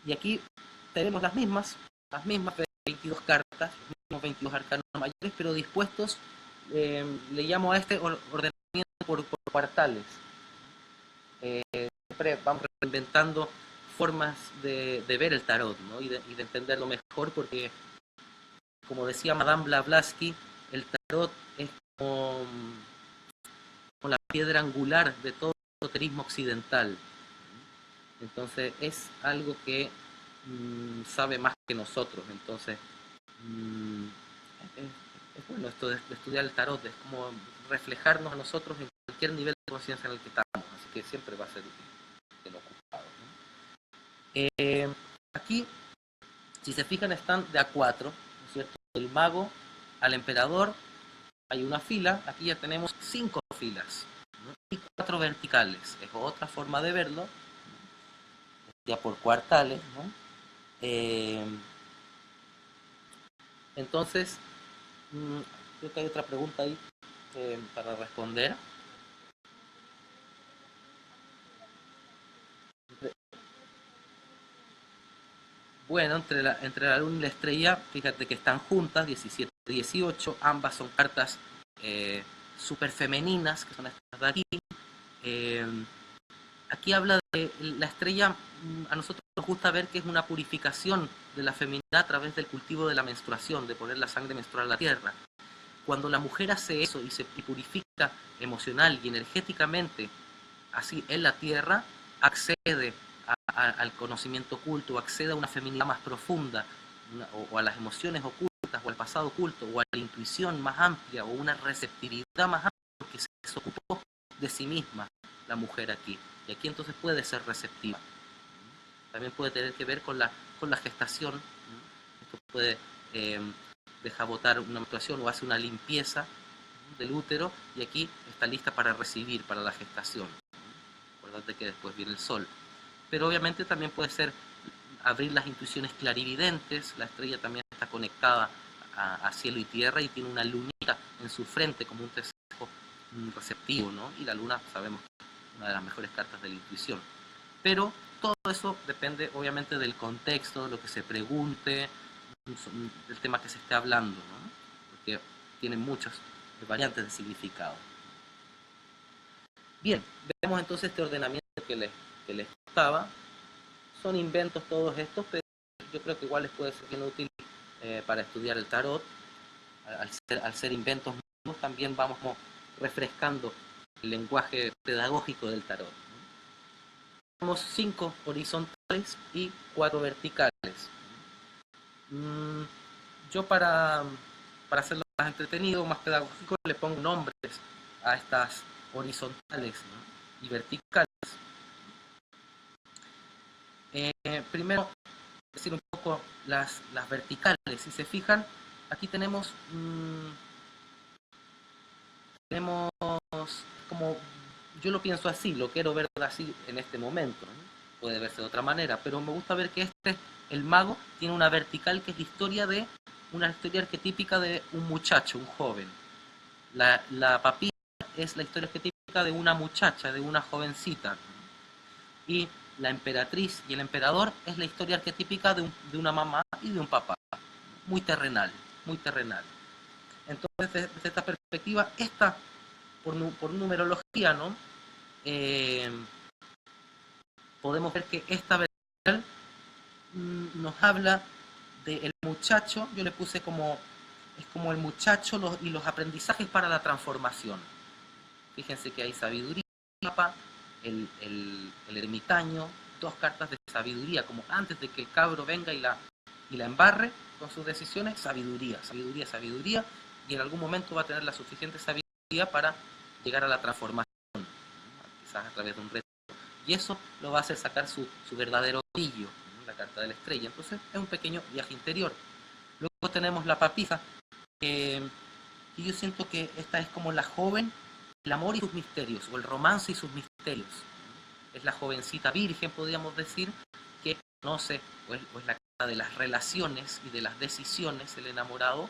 Y aquí tenemos las mismas 22 cartas, los mismos 22 arcanos mayores, pero dispuestos, le llamo a este ordenamiento por cuartales. Siempre vamos reinventando formas de ver el tarot, ¿no? y de entenderlo mejor, porque, como decía Madame Blavatsky, el tarot es como la piedra angular de todo el esoterismo occidental. Entonces es algo que sabe más que nosotros. Entonces es bueno esto de estudiar el tarot, es como reflejarnos a nosotros en cualquier nivel de conciencia en el que estamos, así que siempre va a ser bien ocupado, ¿no? Aquí, si se fijan, están de a 4, ¿no es cierto? Del mago al emperador hay una fila, aquí ya tenemos 5 filas, ¿no? Y 4 verticales, es otra forma de verlo, ya por cuartales, ¿no? Entonces, creo que hay otra pregunta ahí para responder. Bueno, entre la luna y la estrella, fíjate que están juntas, 17 y 18, ambas son cartas súper femeninas, que son estas de aquí. Aquí habla de la estrella, a nosotros nos gusta ver que es una purificación de la feminidad a través del cultivo de la menstruación, de poner la sangre menstrual a la tierra. Cuando la mujer hace eso y se purifica emocional y energéticamente así en la tierra, accede al conocimiento oculto, accede a una feminidad más profunda, o a las emociones ocultas, o al pasado oculto, o a la intuición más amplia, o una receptividad más amplia, porque se ocupó de sí misma la mujer aquí. Y aquí entonces puede ser receptiva. También puede tener que ver con la gestación. Esto puede dejar botar una menstruación o hace una limpieza del útero y aquí está lista para recibir, para la gestación. Acuérdate que después viene el sol. Pero obviamente también puede ser abrir las intuiciones clarividentes. La estrella también está conectada a cielo y tierra y tiene una lunita en su frente como un tesoro receptivo, ¿no? Y la luna, sabemos, es una de las mejores cartas de la intuición. Pero todo eso depende obviamente del contexto, de lo que se pregunte, del tema que se esté hablando, ¿no? Porque tiene muchas variantes de significado. Bien, vemos entonces este ordenamiento que les contaba. Son inventos todos estos, pero yo creo que igual les puede ser bien útil para estudiar el tarot. Al ser inventos nuevos, también vamos como refrescando el lenguaje pedagógico del tarot. Tenemos 5 horizontales y 4 verticales. Yo para hacerlo más entretenido, más pedagógico, le pongo nombres a estas horizontales, ¿no? Y verticales. Primero, decir un poco las verticales. Si se fijan, aquí tenemos como, yo lo pienso así, lo quiero ver así en este momento, ¿no? Puede verse de otra manera, pero me gusta ver que el mago, tiene una vertical que es una historia arquetípica de un muchacho, un joven. La papilla es la historia arquetípica de una muchacha, de una jovencita. Y la emperatriz y el emperador es la historia arquetípica de una mamá y de un papá. Muy terrenal, muy terrenal. Entonces, desde esta perspectiva, por numerología, ¿no? Podemos ver que esta vertical nos habla del muchacho. Yo le puse es como el muchacho y los aprendizajes para la transformación. Fíjense que hay sabiduría, el ermitaño, 2 cartas de sabiduría, como antes de que el cabro venga y la embarre con sus decisiones, sabiduría, sabiduría, sabiduría, y en algún momento va a tener la suficiente sabiduría para llegar a la transformación, quizás a través de un reto Y eso lo va a hacer sacar su verdadero brillo, ¿no? La carta de la estrella. Entonces es un pequeño viaje interior. Luego tenemos la papisa, y yo siento que esta es como la joven, el amor y sus misterios, o el romance y sus misterios. Es la jovencita virgen, podríamos decir, que conoce, o es la carta de las relaciones y de las decisiones, el enamorado,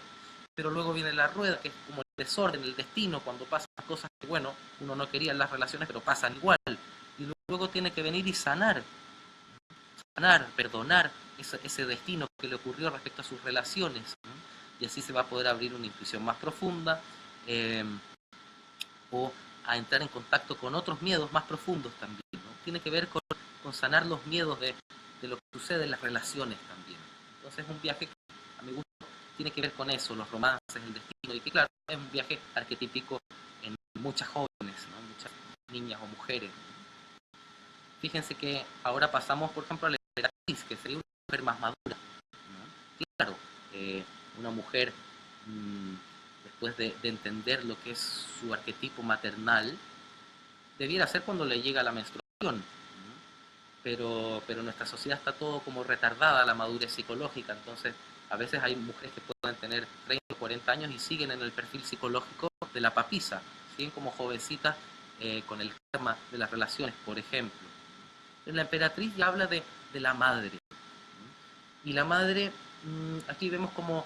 pero luego viene la rueda, que es como el desorden, el destino, cuando pasan cosas que, bueno, uno no quería en las relaciones, pero pasan igual. Y luego tiene que venir y sanar, perdonar ese destino que le ocurrió respecto a sus relaciones, ¿no? Y así se va a poder abrir una intuición más profunda, eh, o a entrar en contacto con otros miedos más profundos también, ¿no? Tiene que ver con sanar los miedos de lo que sucede en las relaciones también. Entonces es un viaje que a mi gusto tiene que ver con eso, los romances, el destino, y que claro, es un viaje arquetípico en muchas jóvenes, ¿no? Muchas niñas o mujeres. Fíjense que ahora pasamos, por ejemplo, a la emperatriz, que sería una mujer más madura, ¿no? Claro, una mujer, después de entender lo que es su arquetipo maternal, debiera ser cuando le llega la menstruación, ¿no? Pero nuestra sociedad está todo como retardada, la madurez psicológica, entonces a veces hay mujeres que pueden tener 30 o 40 años y siguen en el perfil psicológico de la papisa, siguen como jovencitas, con el karma de las relaciones, por ejemplo. La emperatriz ya habla de la madre. Y la madre, aquí vemos como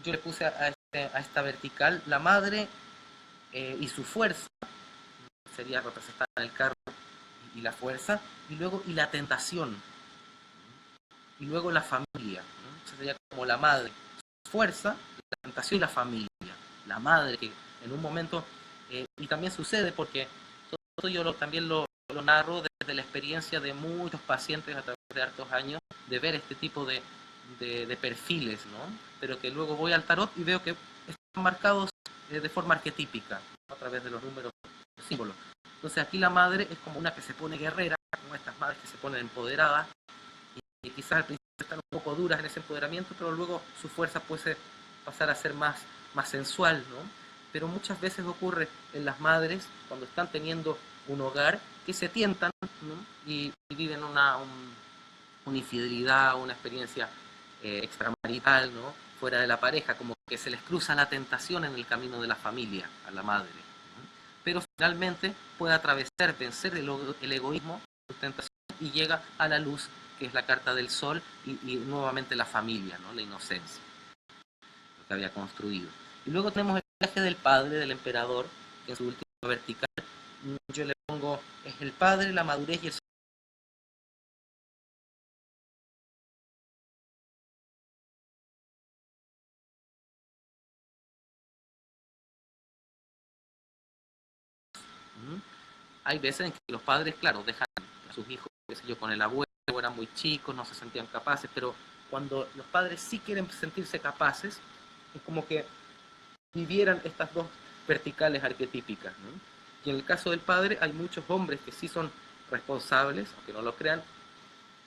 yo le puse a esta vertical, la madre, y su fuerza, sería representada en el carro, y la fuerza, y luego y la tentación, y luego la familia, ¿no? Sería como la madre, fuerza, la tentación y la familia. La madre que en un momento, y también sucede porque todo yo también lo narro desde la experiencia de muchos pacientes a través de hartos años, de ver este tipo de perfiles, ¿no? Pero que luego voy al tarot y veo que están marcados, de forma arquetípica, ¿no? A través de los números, los símbolos. Entonces aquí la madre es como una que se pone guerrera, como estas madres que se ponen empoderadas, y quizás al principio están un poco duras en ese empoderamiento, pero luego su fuerza puede pasar a ser más sensual, ¿no? Pero muchas veces ocurre en las madres, cuando están teniendo un hogar, que se tientan, ¿no? y viven una infidelidad, una experiencia, extramarital, ¿no? Fuera de la pareja, como que se les cruza la tentación en el camino de la familia, a la madre, ¿no? Pero finalmente puede atravesar, vencer el egoísmo, su tentación, y llega a la luz, que es la carta del sol, y nuevamente la familia, ¿no? La inocencia, lo que había construido. Y luego tenemos el viaje del padre, del emperador, que en su última vertical yo le pongo, es el padre, la madurez y el ¿Mm? Hay veces en que los padres, claro, dejan a sus hijos, qué sé yo, con el abuelo, eran muy chicos, no se sentían capaces, pero cuando los padres sí quieren sentirse capaces, es como que vivieran estas dos verticales arquetípicas, ¿no? Y en el caso del padre hay muchos hombres que sí son responsables, aunque no lo crean,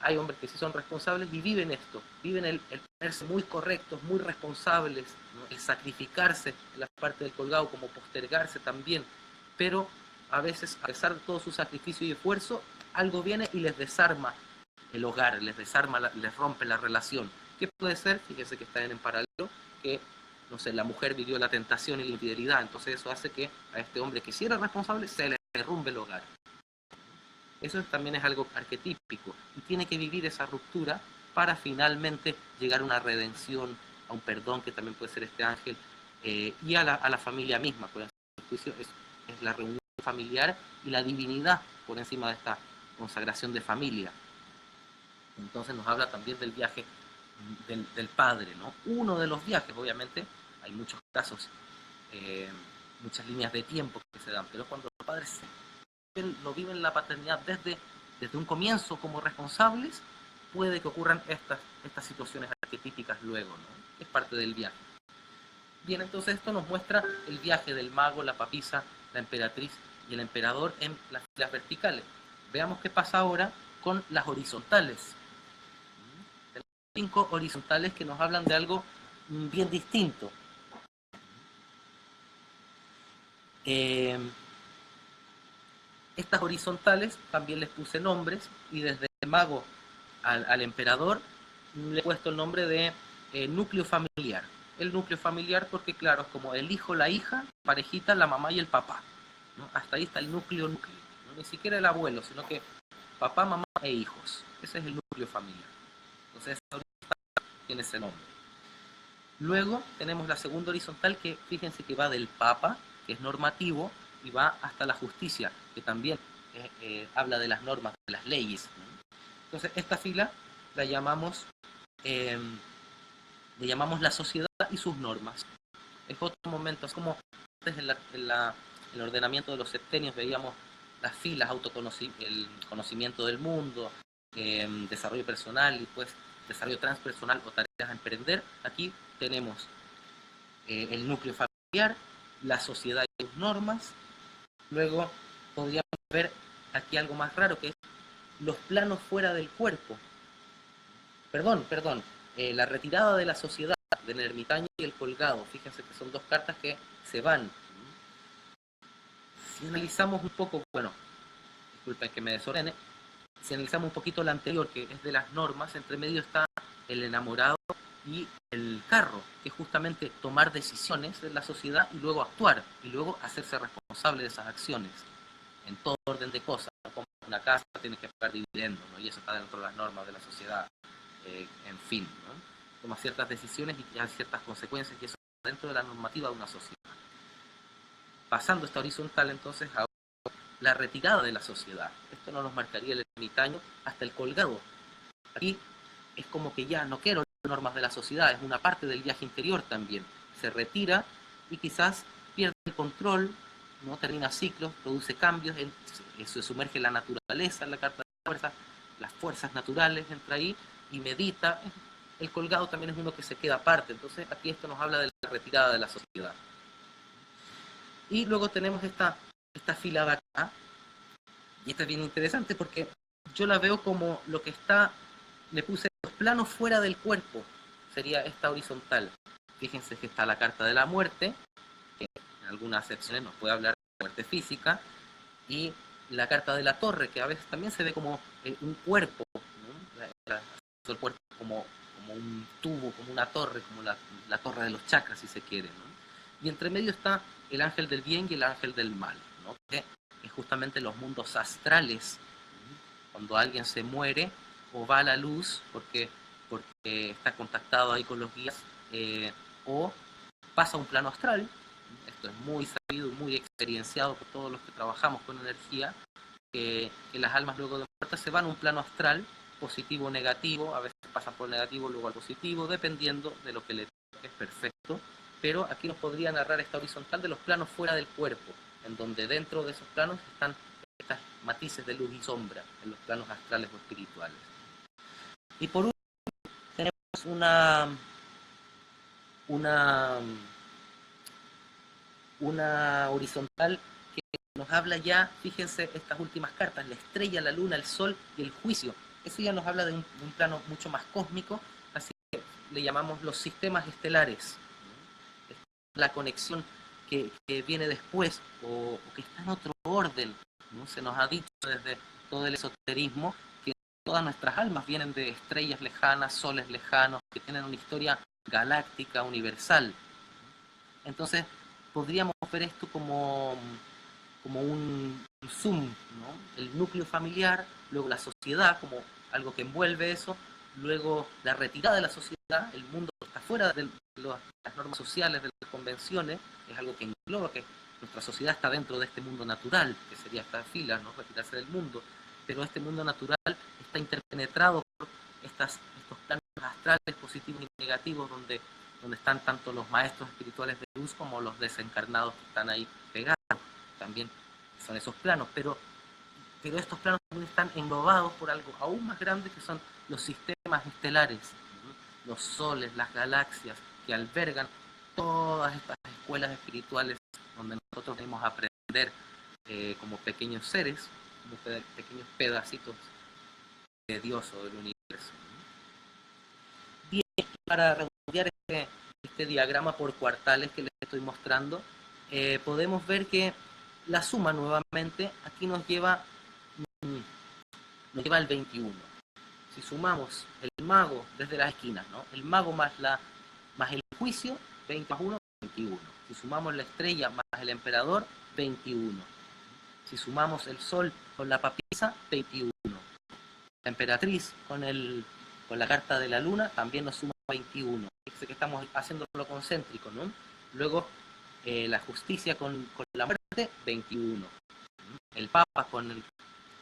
hay hombres que sí son responsables y viven esto, viven el ponerse muy correctos, muy responsables, ¿no? El sacrificarse en la parte del colgado, como postergarse también, pero a veces, a pesar de todo su sacrificio y esfuerzo, algo viene y les desarma el hogar, les desarma, les rompe la relación. ¿Qué puede ser? Fíjense que están en paralelo, que, no sé, la mujer vivió la tentación y la infidelidad, entonces eso hace que a este hombre que sí era responsable se le derrumbe el hogar. Eso también es algo arquetípico y tiene que vivir esa ruptura para finalmente llegar a una redención, a un perdón, que también puede ser este ángel, y a la familia misma. Por el juicio es la reunión familiar y la divinidad por encima de esta consagración de familia. Entonces nos habla también del viaje del padre, ¿no? Uno de los viajes, obviamente, hay muchos casos, muchas líneas de tiempo que se dan, pero cuando los padres lo viven la paternidad desde un comienzo como responsables, puede que ocurran estas situaciones arquetípicas luego, ¿no? Es parte del viaje. Bien, entonces esto nos muestra el viaje del mago, la papisa, la emperatriz y el emperador en las verticales. Veamos qué pasa ahora con las horizontales. Tenemos 5 horizontales que nos hablan de algo bien distinto. Eh, Estas horizontales también les puse nombres, y desde el mago al emperador le he puesto el nombre de núcleo familiar. El núcleo familiar porque, claro, es como el hijo, la hija, parejita, la mamá y el papá, ¿no? Hasta ahí está el núcleo, ¿no? Ni siquiera el abuelo, sino que papá, mamá e hijos. Ese es el núcleo familiar. Entonces, tiene ese nombre. Luego tenemos la segunda horizontal que, fíjense que va del Papa, que es normativo, y va hasta la justicia, que también habla de las normas, de las leyes, ¿no? Entonces, esta fila la llamamos, eh, le llamamos la sociedad y sus normas. Es otro momento, es como antes el ordenamiento de los septenios veíamos las filas, el conocimiento del mundo, desarrollo personal y pues desarrollo transpersonal o tareas a emprender. Aquí tenemos el núcleo familiar, la sociedad y sus normas. Luego podríamos ver aquí algo más raro que es los planos fuera del cuerpo. Perdón, la retirada de la sociedad, del ermitaño y el colgado. Fíjense que son dos cartas que se van. Si analizamos un poco, bueno, disculpen que me desordene, si analizamos un poquito la anterior, que es de las normas, entre medio está el enamorado y el carro, que es justamente tomar decisiones en la sociedad y luego actuar, y luego hacerse responsable de esas acciones, en todo orden de cosas. Como una casa tiene que pagar dividendos, ¿no? Y eso está dentro de las normas de la sociedad, en fin, ¿no? Toma ciertas decisiones y hay ciertas consecuencias, y eso está dentro de la normativa de una sociedad. Pasando esta horizontal, entonces, a la retirada de la sociedad. Esto no nos marcaría el ermitaño hasta el colgado. Aquí es como que ya no quiero las normas de la sociedad, es una parte del viaje interior también. Se retira y quizás pierde el control, no termina ciclos, produce cambios, se sumerge en la naturaleza, en la carta de fuerza, las fuerzas naturales entra ahí y medita. El colgado también es uno que se queda aparte, entonces aquí esto nos habla de la retirada de la sociedad. Y luego tenemos esta fila de acá, y esta es bien interesante porque yo la veo como lo que está, le puse los planos fuera del cuerpo, sería esta horizontal. Fíjense que está la carta de la muerte, que en algunas secciones nos puede hablar de muerte física, y la carta de la torre, que a veces también se ve como un cuerpo, ¿no? El cuerpo como un tubo, como una torre, como la torre de los chakras, si se quiere, ¿no? Y entre medio está el ángel del bien y el ángel del mal, ¿no? Que es justamente los mundos astrales. Cuando alguien se muere o va a la luz porque está contactado ahí con los guías, o pasa a un plano astral. Esto es muy sabido, muy experienciado por todos los que trabajamos con energía, que las almas luego de muerta se van a un plano astral, positivo o negativo, a veces pasan por el negativo, luego al positivo, dependiendo de lo que le toque, es perfecto. Pero aquí nos podría narrar esta horizontal de los planos fuera del cuerpo, en donde dentro de esos planos están estas matices de luz y sombra, en los planos astrales o espirituales. Y por último, tenemos una, una horizontal que nos habla ya, fíjense estas últimas cartas, la estrella, la luna, el sol y el juicio. Eso ya nos habla de un plano mucho más cósmico, así que le llamamos los sistemas estelares. La conexión que viene después o que está en otro orden, ¿no? Se nos ha dicho desde todo el esoterismo que todas nuestras almas vienen de estrellas lejanas, soles lejanos, que tienen una historia galáctica, universal. Entonces, podríamos ver esto como un zoom, ¿no? El núcleo familiar, luego la sociedad como algo que envuelve eso, luego la retirada de la sociedad, el mundo está fuera de las normas sociales, de las convenciones, es algo que engloba que nuestra sociedad está dentro de este mundo natural, que sería esta fila, ¿no? Retirarse del mundo, pero este mundo natural está interpenetrado por estos planos astrales positivos y negativos donde están tanto los maestros espirituales de luz como los desencarnados que están ahí pegados. También son esos planos, pero estos planos también están englobados por algo aún más grande que son los sistemas estelares, ¿no? Los soles, las galaxias que albergan todas estas escuelas espirituales donde nosotros debemos aprender como pequeños seres, como pequeños pedacitos de Dios o del universo. Bien, para redondear este diagrama por cuartales que les estoy mostrando, podemos ver que la suma nuevamente aquí nos lleva al 21. Si sumamos el mago desde las esquinas, ¿no? El mago más el juicio, 20 más 1, 21. Si sumamos la estrella más el emperador, 21. Si sumamos el sol con la papisa, 21. La emperatriz con la carta de la luna también nos suma 21. Fíjense que estamos haciendo lo concéntrico, ¿no? Luego la justicia con la muerte, 21. El papa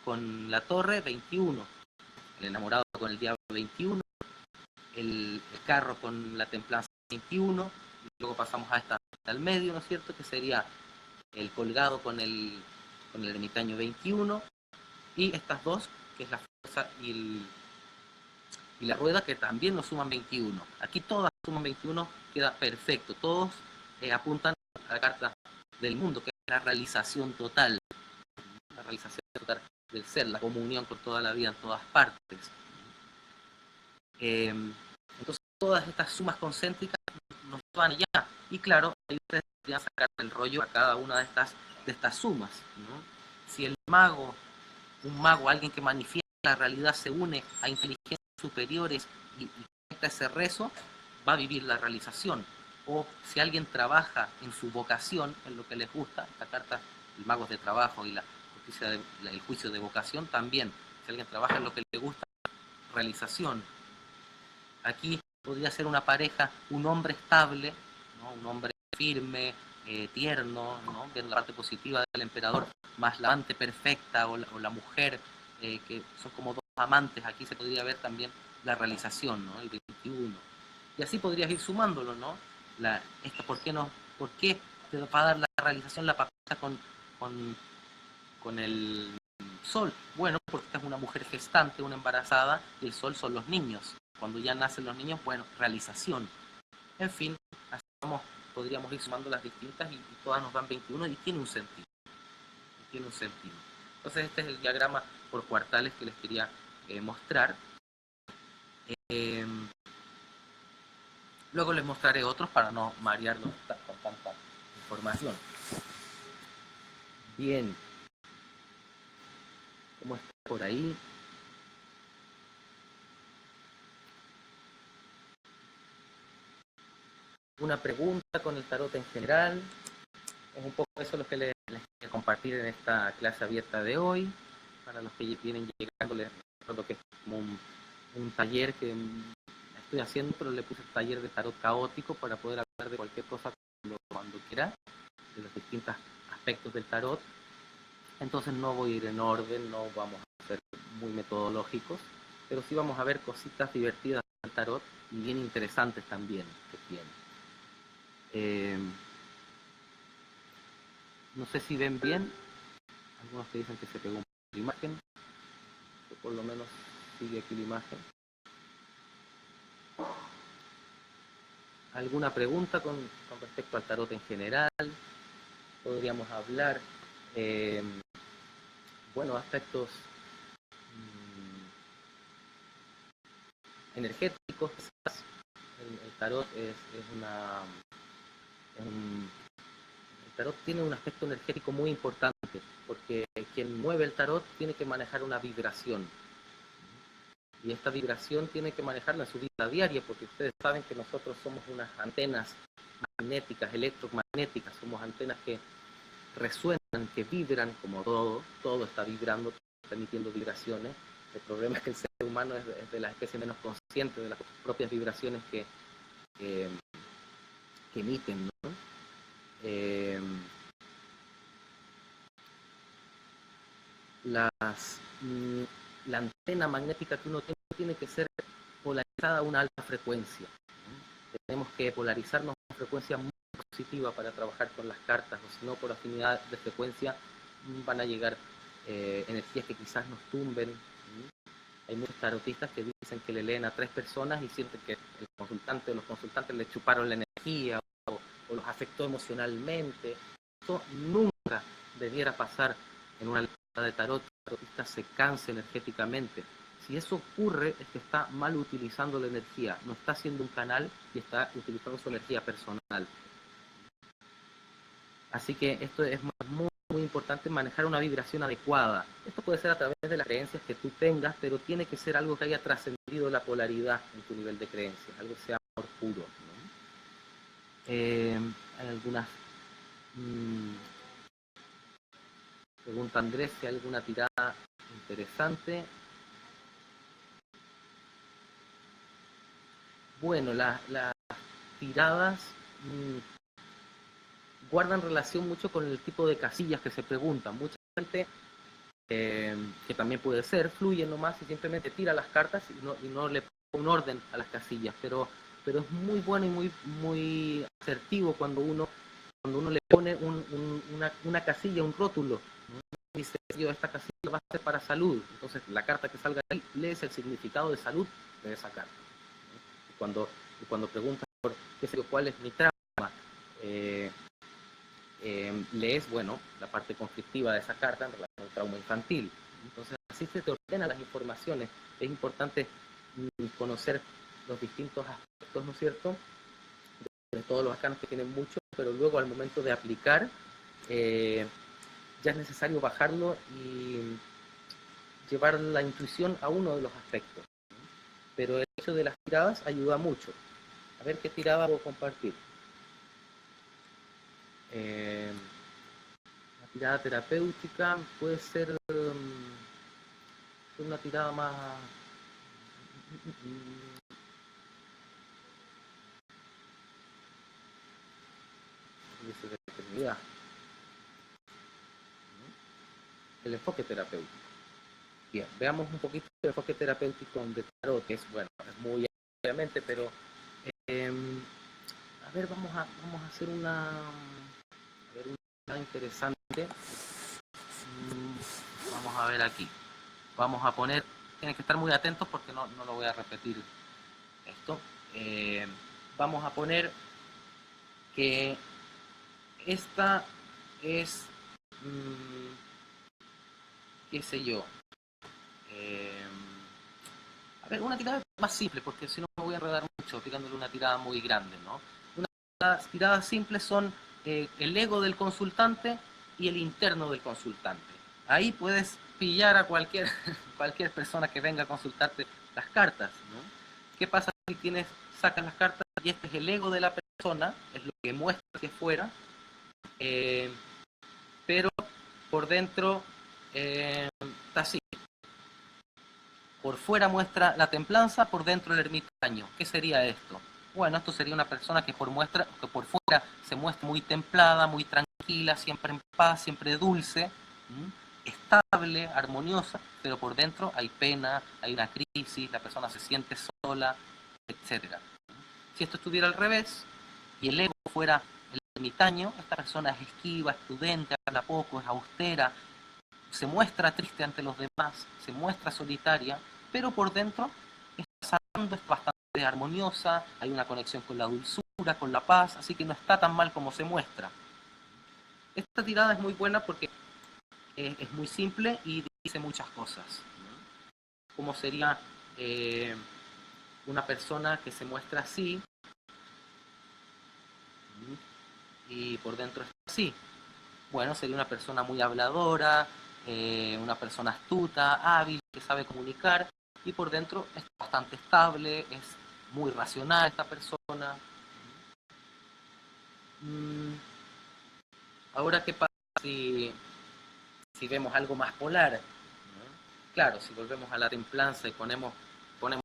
con la torre, 21. El enamorado con el diablo, 21. El carro con la templanza, 21. Y luego pasamos hasta el medio, ¿no es cierto? Que sería el colgado con el ermitaño, 21. Y estas dos, que es la fuerza y la rueda, que también nos suman 21. Aquí todas suman 21, queda perfecto. Todos apuntan a la carta del mundo, que es la realización total. La realización total del ser, la comunión con toda la vida en todas partes. Entonces todas estas sumas concéntricas nos van allá. Y claro, ahí ustedes podrían sacar el rollo a cada una de estas sumas, ¿no? Si un mago, alguien que manifiesta la realidad, se une a inteligencias superiores y conecta ese rezo, va a vivir la realización. O si alguien trabaja en su vocación, en lo que les gusta, esta carta, el mago es de trabajo y el juicio de vocación también. Si alguien trabaja en lo que le gusta, realización. Aquí podría ser una pareja, un hombre estable, ¿no? Un hombre firme, tierno, ¿no? Viendo la parte positiva del emperador, más la amante perfecta o la mujer, que son como dos amantes. Aquí se podría ver también la realización, ¿no? El 21. Y así podrías ir sumándolo, ¿no? ¿Por qué te va a dar la realización la papisa con el sol? Bueno, porque esta es una mujer gestante, una embarazada, y el sol son los niños. Cuando ya nacen los niños, bueno, realización. En fin, así podríamos ir sumando las distintas y todas nos dan 21 y tiene un sentido. Entonces este es el diagrama por cuartales que les quería mostrar. Luego les mostraré otros para no marearlos con tanta información. Bien. ¿Cómo está por ahí? Una pregunta con el tarot en general. Es un poco eso lo que les quiero compartir en esta clase abierta de hoy. Para los que vienen llegando, les recuerdo que es como un taller que estoy haciendo, pero le puse el taller de tarot caótico para poder hablar de cualquier cosa cuando quiera, de los distintos aspectos del tarot. Entonces no voy a ir en orden, no vamos a ser muy metodológicos, pero sí vamos a ver cositas divertidas del tarot y bien interesantes también que tiene. No sé si ven bien, algunos que dicen que se pegó la imagen, que por lo menos sigue aquí la imagen. ¿Alguna pregunta con respecto al tarot en general? Podríamos hablar, aspectos energéticos. El tarot el tarot tiene un aspecto energético muy importante, porque quien mueve el tarot tiene que manejar una vibración. Y esta vibración tiene que manejarla en su vida diaria, porque ustedes saben que nosotros somos unas antenas magnéticas, electromagnéticas, somos antenas que resuenan, que vibran, como todo está vibrando, está emitiendo vibraciones. El problema es que el ser humano es de la especie menos consciente de las propias vibraciones que emiten, ¿no? La antena magnética que uno tiene que ser polarizada a una alta frecuencia. Tenemos que polarizarnos a una frecuencia muy positiva para trabajar con las cartas, o si no, por afinidad de frecuencia van a llegar energías que quizás nos tumben. Hay muchos tarotistas que dicen que le leen a 3 personas y sienten que el consultante o los consultantes le chuparon la energía o los afectó emocionalmente. Esto nunca debiera pasar en una lectura de tarot. El tarotista se cansa energéticamente. Si eso ocurre, es que está mal utilizando la energía, no está haciendo un canal y está utilizando su energía personal. Así que esto es muy, muy importante importante manejar una vibración adecuada. Esto puede ser a través de las creencias que tú tengas, pero tiene que ser algo que haya trascendido la polaridad en tu nivel de creencias, algo que sea amor puro, ¿no? Hay algunas... pregunta Andrés si hay alguna tirada interesante. Bueno, las tiradas guardan relación mucho con el tipo de casillas que se preguntan. Mucha gente, que también puede ser, fluye nomás y simplemente tira las cartas y no le pone un orden a las casillas, pero es muy bueno y muy asertivo cuando uno le pone una casilla, un rótulo, ¿no? Dice, yo, esta casilla va a ser para salud, entonces la carta que salga ahí, lees el significado de salud de esa carta, ¿no? Y cuando preguntas por qué sé yo, cuál es mi trauma, lees, bueno, la parte conflictiva de esa carta en relación al trauma infantil. Entonces, así se te ordenan las informaciones. Es importante conocer los distintos aspectos, ¿no es cierto?, de todos los arcanos, que tienen mucho, pero luego al momento de aplicar, ya es necesario bajarlo y llevar la intuición a uno de los aspectos. Pero el hecho de las tiradas ayuda mucho. A ver qué tirada puedo compartir. La tirada terapéutica puede ser una tirada más... El enfoque terapéutico. Bien, veamos un poquito el enfoque terapéutico de tarot, que es, bueno, es muy obviamente, pero a ver, vamos a hacer una interesante. Vamos a ver aquí. Vamos a poner, tienen que estar muy atentos porque no lo voy a repetir esto. Vamos a poner que esta es, qué sé yo, a ver, una tirada más simple, porque si no me voy a enredar mucho aplicándole una tirada muy grande, ¿no? Las tiradas simples son el ego del consultante y el interno del consultante. Ahí puedes pillar a cualquier persona que venga a consultarte las cartas, ¿no? ¿Qué pasa si sacas las cartas y este es el ego de la persona, es lo que muestra hacia afuera, pero por dentro está así? Por fuera muestra la templanza, por dentro el ermitaño. ¿Qué sería esto? Bueno, esto sería una persona que por fuera se muestra muy templada, muy tranquila, siempre en paz, siempre dulce, estable, armoniosa, pero por dentro hay pena, hay una crisis, la persona se siente sola, etc. Si esto estuviera al revés y el ego fuera el ermitaño, esta persona es esquiva, es prudente, habla poco, es austera, se muestra triste ante los demás, se muestra solitaria, pero por dentro está sanando, es bastante armoniosa, hay una conexión con la dulzura, con la paz, así que no está tan mal como se muestra. Esta tirada es muy buena porque es muy simple y dice muchas cosas, ¿no? Como sería una persona que se muestra así y por dentro está así. Bueno, sería una persona muy habladora, una persona astuta, hábil, que sabe comunicar, y por dentro es bastante estable, es muy racional esta persona. Ahora, ¿qué pasa si vemos algo más polar? ¿No? Claro, si volvemos a la templanza y ponemos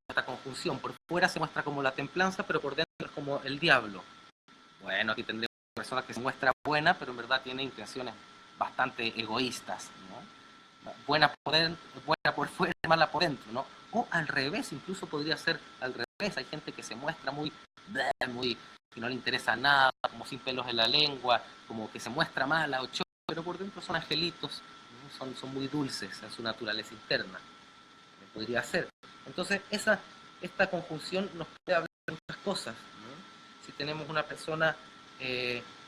esta conjunción, por fuera se muestra como la templanza, pero por dentro es como el diablo. Bueno, aquí tendremos una persona que se muestra buena, pero en verdad tiene intenciones bastante egoístas, ¿no? Buena por fuera, mala por dentro, ¿no? O al revés, incluso podría ser al revés. Hay gente que se muestra muy que no le interesa nada, como sin pelos en la lengua, como que se muestra mala o choca, pero por dentro son angelitos, ¿no? Son muy dulces en su naturaleza interna. Podría ser. Entonces, esta conjunción nos puede hablar de muchas cosas, ¿no? Si tenemos una persona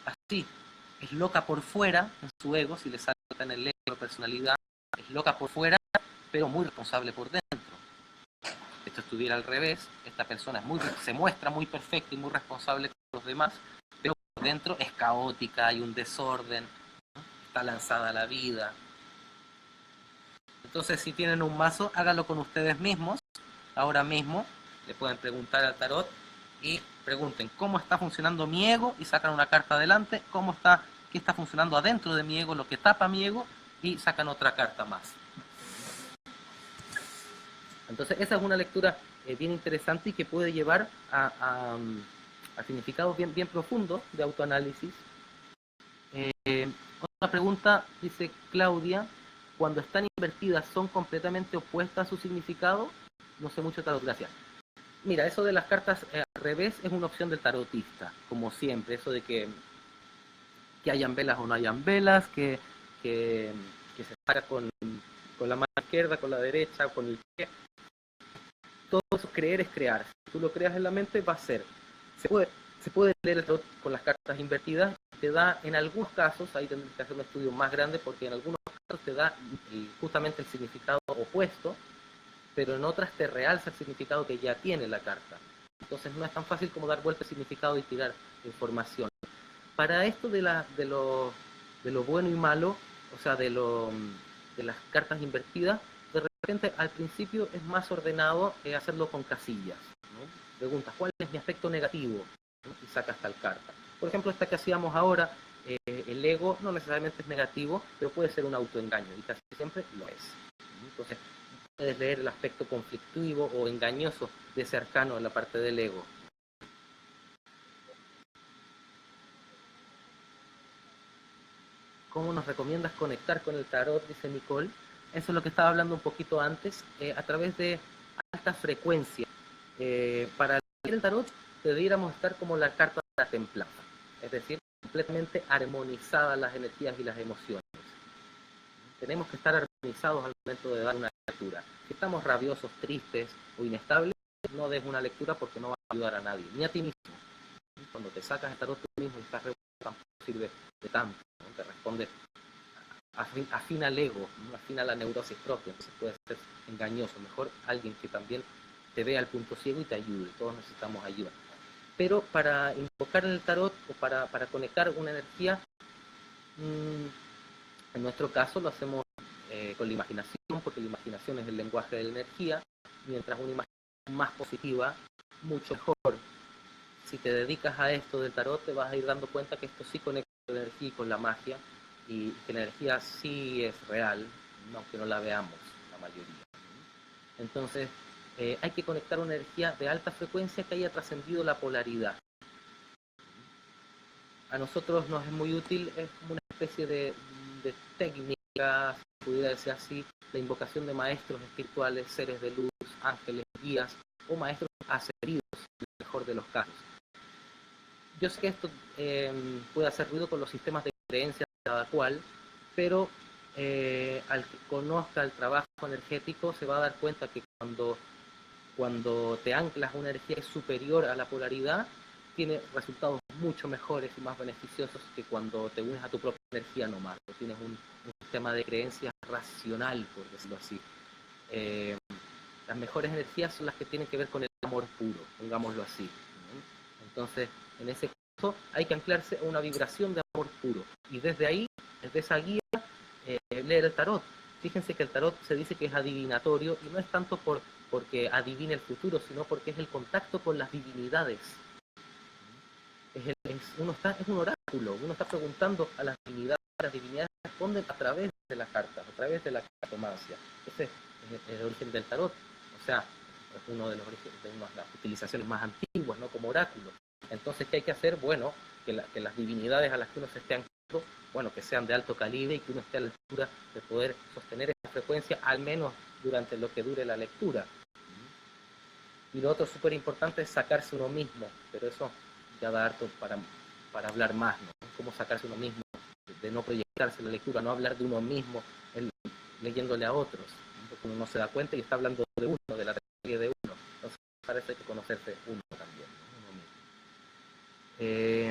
así, es loca por fuera, en su ego, si le salta en el ego, personalidad, es loca por fuera, pero muy responsable por dentro. Esto estuviera al revés, esta persona se muestra muy perfecta y muy responsable con los demás, pero por dentro es caótica, hay un desorden, ¿no? está lanzada la vida. Entonces, si tienen un mazo, háganlo con ustedes mismos. Ahora mismo le pueden preguntar al tarot y pregunten cómo está funcionando mi ego y sacan una carta adelante, qué está funcionando adentro de mi ego, lo que tapa mi ego, y sacan otra carta más. Entonces, esa es una lectura bien interesante y que puede llevar a significados bien profundos de autoanálisis. Otra pregunta, dice Claudia, cuando están invertidas, ¿son completamente opuestas a su significado? No sé mucho de tarot, gracias. Mira, eso de las cartas al revés es una opción del tarotista, como siempre, eso de que hayan velas o no hayan velas, que se saca con la mano izquierda, con la derecha, con el pie. Todo eso, creer es crear. Si tú lo creas en la mente, va a ser. Se puede leer el tarot con las cartas invertidas, te da en algunos casos, ahí tendrás que hacer un estudio más grande, porque en algunos casos te da justamente el significado opuesto, pero en otras te realza el significado que ya tiene la carta. Entonces no es tan fácil como dar vuelta al significado y tirar información. Para esto de lo bueno y malo, o sea, de las cartas invertidas, de repente al principio es más ordenado hacerlo con casillas, ¿no? Preguntas, ¿cuál es mi aspecto negativo? ¿No? Y sacas tal carta. Por ejemplo, esta que hacíamos ahora, el ego no necesariamente es negativo, pero puede ser un autoengaño, y casi siempre lo es. Entonces, puedes leer el aspecto conflictivo o engañoso de ese arcano en la parte del ego. ¿Cómo nos recomiendas conectar con el tarot? Dice Nicole. Eso es lo que estaba hablando un poquito antes, a través de alta frecuencia. Para leer el tarot debiéramos estar como la carta de la templanza, es decir, completamente armonizadas las energías y las emociones. Tenemos que estar armonizados al momento de dar una lectura. Si estamos rabiosos, tristes o inestables, no des una lectura porque no va a ayudar a nadie, ni a ti mismo. Cuando te sacas el tarot tú mismo y estás revuelto, tampoco sirve de tanto, ¿no? Te responde afina al ego, ¿no? Afina la neurosis propia, entonces puede ser engañoso. Mejor alguien que también te vea al punto ciego y te ayude. Todos necesitamos ayuda. Pero para invocar en el tarot o para conectar una energía, en nuestro caso lo hacemos con la imaginación, porque la imaginación es el lenguaje de la energía, mientras una imaginación más positiva, mucho mejor. Si te dedicas a esto del tarot, te vas a ir dando cuenta que esto sí conecta con la energía y con la magia, y que la energía sí es real, aunque no la veamos la mayoría. Entonces, hay que conectar una energía de alta frecuencia que haya trascendido la polaridad. A nosotros nos es muy útil, es como una especie de técnica, si pudiera decir así, la invocación de maestros espirituales, seres de luz, ángeles, guías o maestros ascendidos, en el mejor de los casos. Yo sé que esto puede hacer ruido con los sistemas de creencia de cada cual, pero al que conozca el trabajo energético se va a dar cuenta que cuando te anclas a una energía superior a la polaridad, tiene resultados mucho mejores y más beneficiosos que cuando te unes a tu propia energía nomás. Tienes un sistema de creencias racional, por decirlo así. Las mejores energías son las que tienen que ver con el amor puro, pongámoslo así, ¿no? Entonces, en ese caso, hay que anclarse a una vibración de amor puro. Y desde ahí, desde esa guía, leer el tarot. Fíjense que el tarot se dice que es adivinatorio, y no es tanto porque adivine el futuro, sino porque es el contacto con las divinidades. Es un oráculo, uno está preguntando a las divinidades responden a través de las cartas, a través de la cartomancia. Ese es el origen del tarot, o sea, es uno de las utilizaciones más antiguas, ¿no? Como oráculo. Entonces, ¿qué hay que hacer? Bueno, que las divinidades a las que uno se esté anclando, bueno, que sean de alto calibre y que uno esté a la altura de poder sostener esa frecuencia, al menos durante lo que dure la lectura. Y lo otro súper importante es sacarse uno mismo, pero eso ya da harto para hablar más, ¿no? Cómo sacarse uno mismo, de no proyectarse en la lectura, no hablar de uno mismo leyéndole a otros, ¿no? Porque uno no se da cuenta y está hablando de uno, de la realidad de uno. Entonces parece que conocerse uno también, ¿no? Uno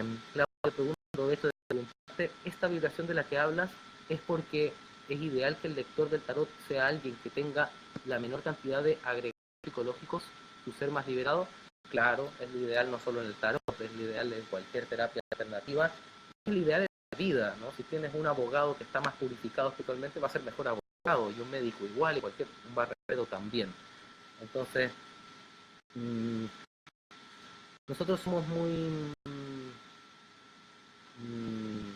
mismo. Claro, te pregunto de esto de preguntarte, esta vibración de la que hablas es porque es ideal que el lector del tarot sea alguien que tenga la menor cantidad de agregados psicológicos, su ser más liberado. Claro, es lo ideal no solo en el tarot, es lo ideal en cualquier terapia alternativa, es lo ideal vida, ¿no? Si tienes un abogado que está más purificado espiritualmente, va a ser mejor abogado, y un médico igual, y cualquier un barrendero también. Entonces, nosotros somos muy, muy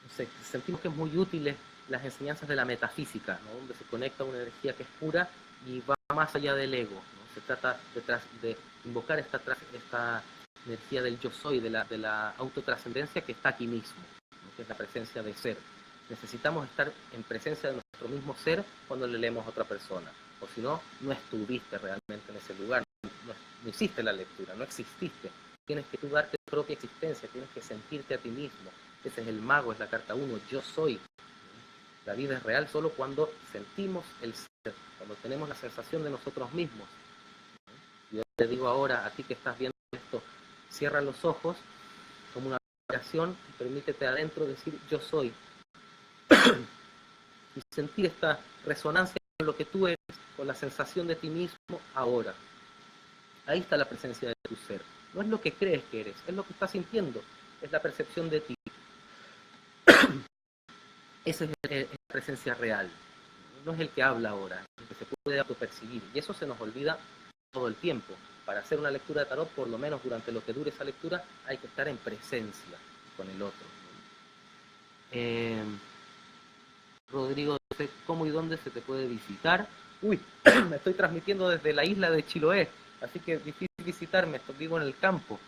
no sé, sentimos que es muy útiles las enseñanzas de la metafísica, ¿no? Donde se conecta una energía que es pura y va más allá del ego, ¿no? Se trata de invocar esta energía del yo soy, de la autotrascendencia que está aquí mismo, ¿no? Que es la presencia de ser. Necesitamos estar en presencia de nuestro mismo ser cuando le leemos a otra persona, o si no, no estuviste realmente en ese lugar, no hiciste la lectura, no exististe. Tienes que tú darte propia existencia, tienes que sentirte a ti mismo. Ese es el mago, es la carta 1, yo soy. La vida es real solo cuando sentimos el ser, cuando tenemos la sensación de nosotros mismos. Yo te digo ahora, a ti que estás viendo esto, cierra los ojos como una oración y permítete adentro decir yo soy. Y sentir esta resonancia con lo que tú eres, con la sensación de ti mismo ahora. Ahí está la presencia de tu ser. No es lo que crees que eres, es lo que estás sintiendo, es la percepción de ti. Esa es la presencia real. No es el que habla ahora, es el que se puede autopercibir. Y eso se nos olvida todo el tiempo. Para hacer una lectura de tarot, por lo menos durante lo que dure esa lectura, hay que estar en presencia con el otro. Rodrigo, ¿cómo y dónde se te puede visitar? Uy, me estoy transmitiendo desde la isla de Chiloé, así que es difícil visitarme, vivo en el campo.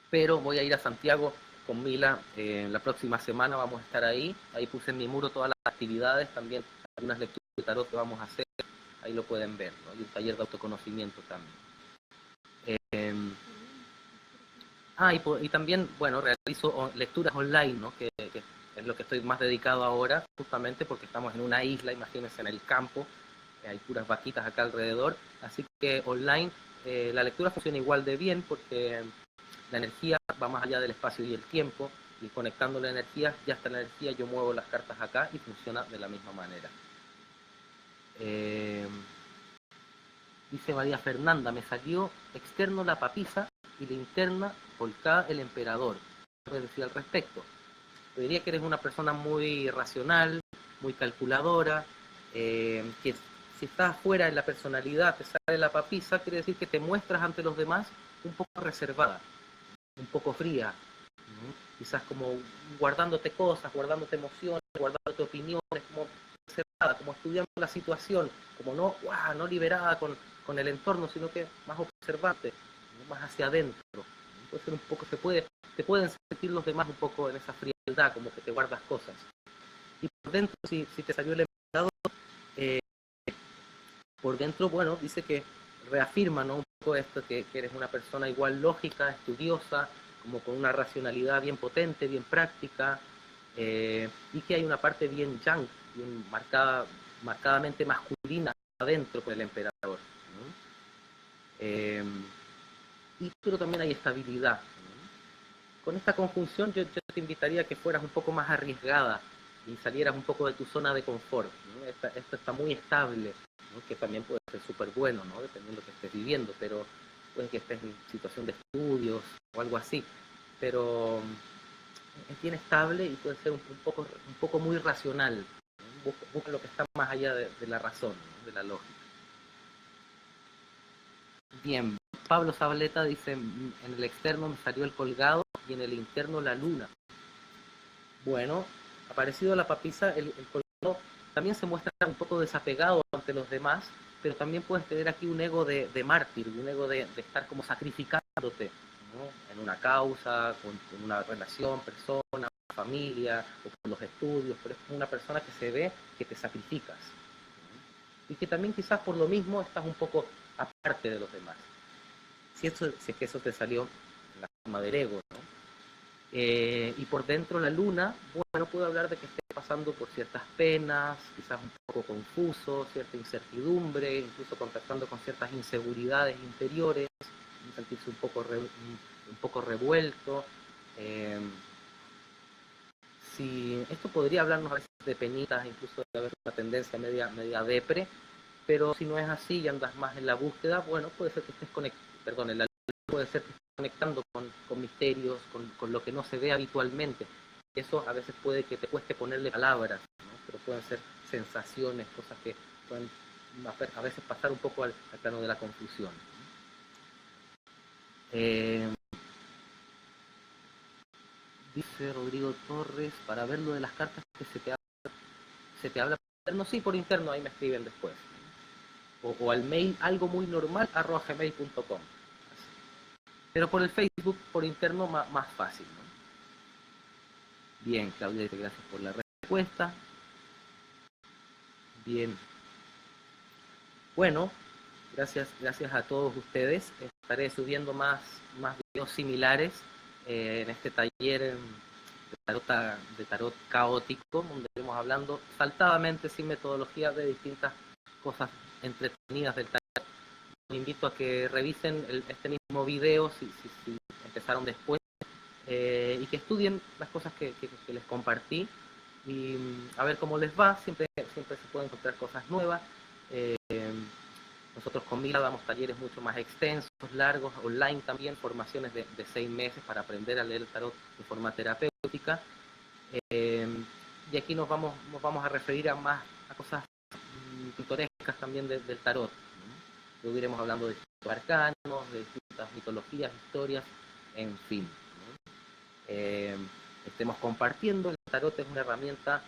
Pero voy a ir a Santiago con Mila la próxima semana, vamos a estar ahí. Ahí puse en mi muro todas las actividades, también algunas lecturas de tarot que vamos a hacer, ahí lo pueden ver, ¿no? Y un taller de autoconocimiento también. Y también, bueno, realizo lecturas online, ¿no? Que es lo que estoy más dedicado ahora, justamente porque estamos en una isla, imagínense, en el campo, hay puras vaquitas acá alrededor, así que online la lectura funciona igual de bien porque la energía va más allá del espacio y el tiempo, y conectando la energía, ya está la energía, yo muevo las cartas acá y funciona de la misma manera. Dice María Fernanda, me salió externo la papisa y la interna volcada el emperador. ¿Qué puedes decir al respecto? Yo diría que eres una persona muy racional, muy calculadora, que si estás fuera en la personalidad, te sale la papisa, quiere decir que te muestras ante los demás un poco reservada, un poco fría, ¿no? Quizás como guardándote cosas, guardándote emociones, guardándote opiniones, como reservada, como estudiando la situación, como no liberada con el entorno, sino que más observante, ¿no? Más hacia adentro. Puede ser un poco, te pueden sentir los demás un poco en esa frialdad, como que te guardas cosas. Y por dentro, si te salió el emperador, por dentro, bueno, dice que reafirma, ¿no? Un poco esto, que eres una persona igual lógica, estudiosa, como con una racionalidad bien potente, bien práctica, y que hay una parte bien yang, bien marcadamente masculina adentro con el emperador, ¿no? Pero también hay estabilidad, ¿no? Con esta conjunción yo te invitaría a que fueras un poco más arriesgada y salieras un poco de tu zona de confort, ¿no? Esto está muy estable, ¿no? Que también puede ser súper bueno, ¿no? Dependiendo de lo que estés viviendo, pero puede que estés en situación de estudios o algo así, pero es bien estable y puede ser un poco muy racional, ¿no? Busca lo que está más allá de la razón, ¿no? De la lógica. Bien, Pablo Zabaleta dice, en el externo me salió el colgado y en el interno la luna. Bueno, aparecido la papisa, el colgado también se muestra un poco desapegado ante los demás, pero también puedes tener aquí un ego de mártir, un ego de estar como sacrificándote, ¿no? En una causa, con una relación, persona, familia, o con los estudios, pero es como una persona que se ve que te sacrificas, ¿no? Y que también quizás por lo mismo estás un poco aparte de los demás. Si es que eso te salió en la forma del ego, ¿no? Y por dentro la luna, bueno, puedo hablar de que esté pasando por ciertas penas, quizás un poco confuso, cierta incertidumbre, incluso contactando con ciertas inseguridades interiores, sentirse un poco revuelto. Si esto podría hablarnos a veces de penitas, incluso de haber una tendencia media depre, pero si no es así y andas más en la búsqueda, bueno, puede ser que estés puede ser que estés conectando con misterios, con lo que no se ve habitualmente. Eso a veces puede que te cueste ponerle palabras, ¿no? Pero pueden ser sensaciones, cosas que pueden a veces pasar un poco al plano de la confusión. Dice Rodrigo Torres, para ver lo de las cartas que se te habla por interno, sí, por interno, ahí me escriben después. O al mail algo muy normal @gmail.com. Pero por el Facebook, por interno, más fácil, ¿no? Bien, Claudia, gracias por la respuesta. Bien. Bueno, gracias a todos ustedes. Estaré subiendo más videos similares en este taller de tarot caótico, donde estamos hablando saltadamente, sin metodología, de distintas cosas entretenidas del tarot. Les invito a que revisen este mismo video si empezaron después, y que estudien las cosas que les compartí y a ver cómo les va. Siempre se pueden encontrar cosas nuevas. Nosotros con Mila damos talleres mucho más extensos, largos, online también, formaciones de 6 meses para aprender a leer el tarot de forma terapéutica. Y aquí nos vamos a referir a cosas pintorescas también del tarot. Luego iremos hablando de distintos arcanos, de distintas mitologías, historias, en fin. Estemos compartiendo. El tarot es una herramienta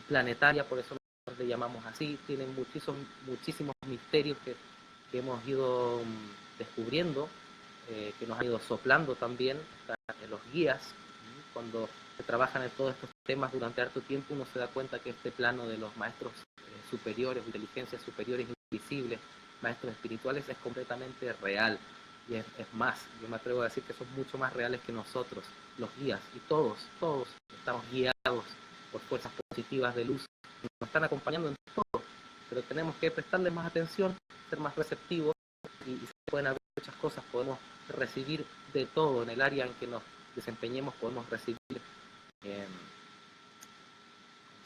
planetaria, por eso le llamamos así. Tiene muchísimos misterios que hemos ido descubriendo, que nos han ido soplando también en los guías. Cuando se trabajan en todos estos temas durante harto tiempo, uno se da cuenta que este plano de los maestros superiores, inteligencias superiores invisibles, maestros espirituales, es completamente real. Y es más, yo me atrevo a decir que son mucho más reales que nosotros, los guías, y todos estamos guiados por fuerzas positivas de luz que nos están acompañando en todo, pero tenemos que prestarles más atención, ser más receptivos, y se pueden abrir muchas cosas. Podemos recibir de todo en el área en que nos desempeñemos, podemos recibir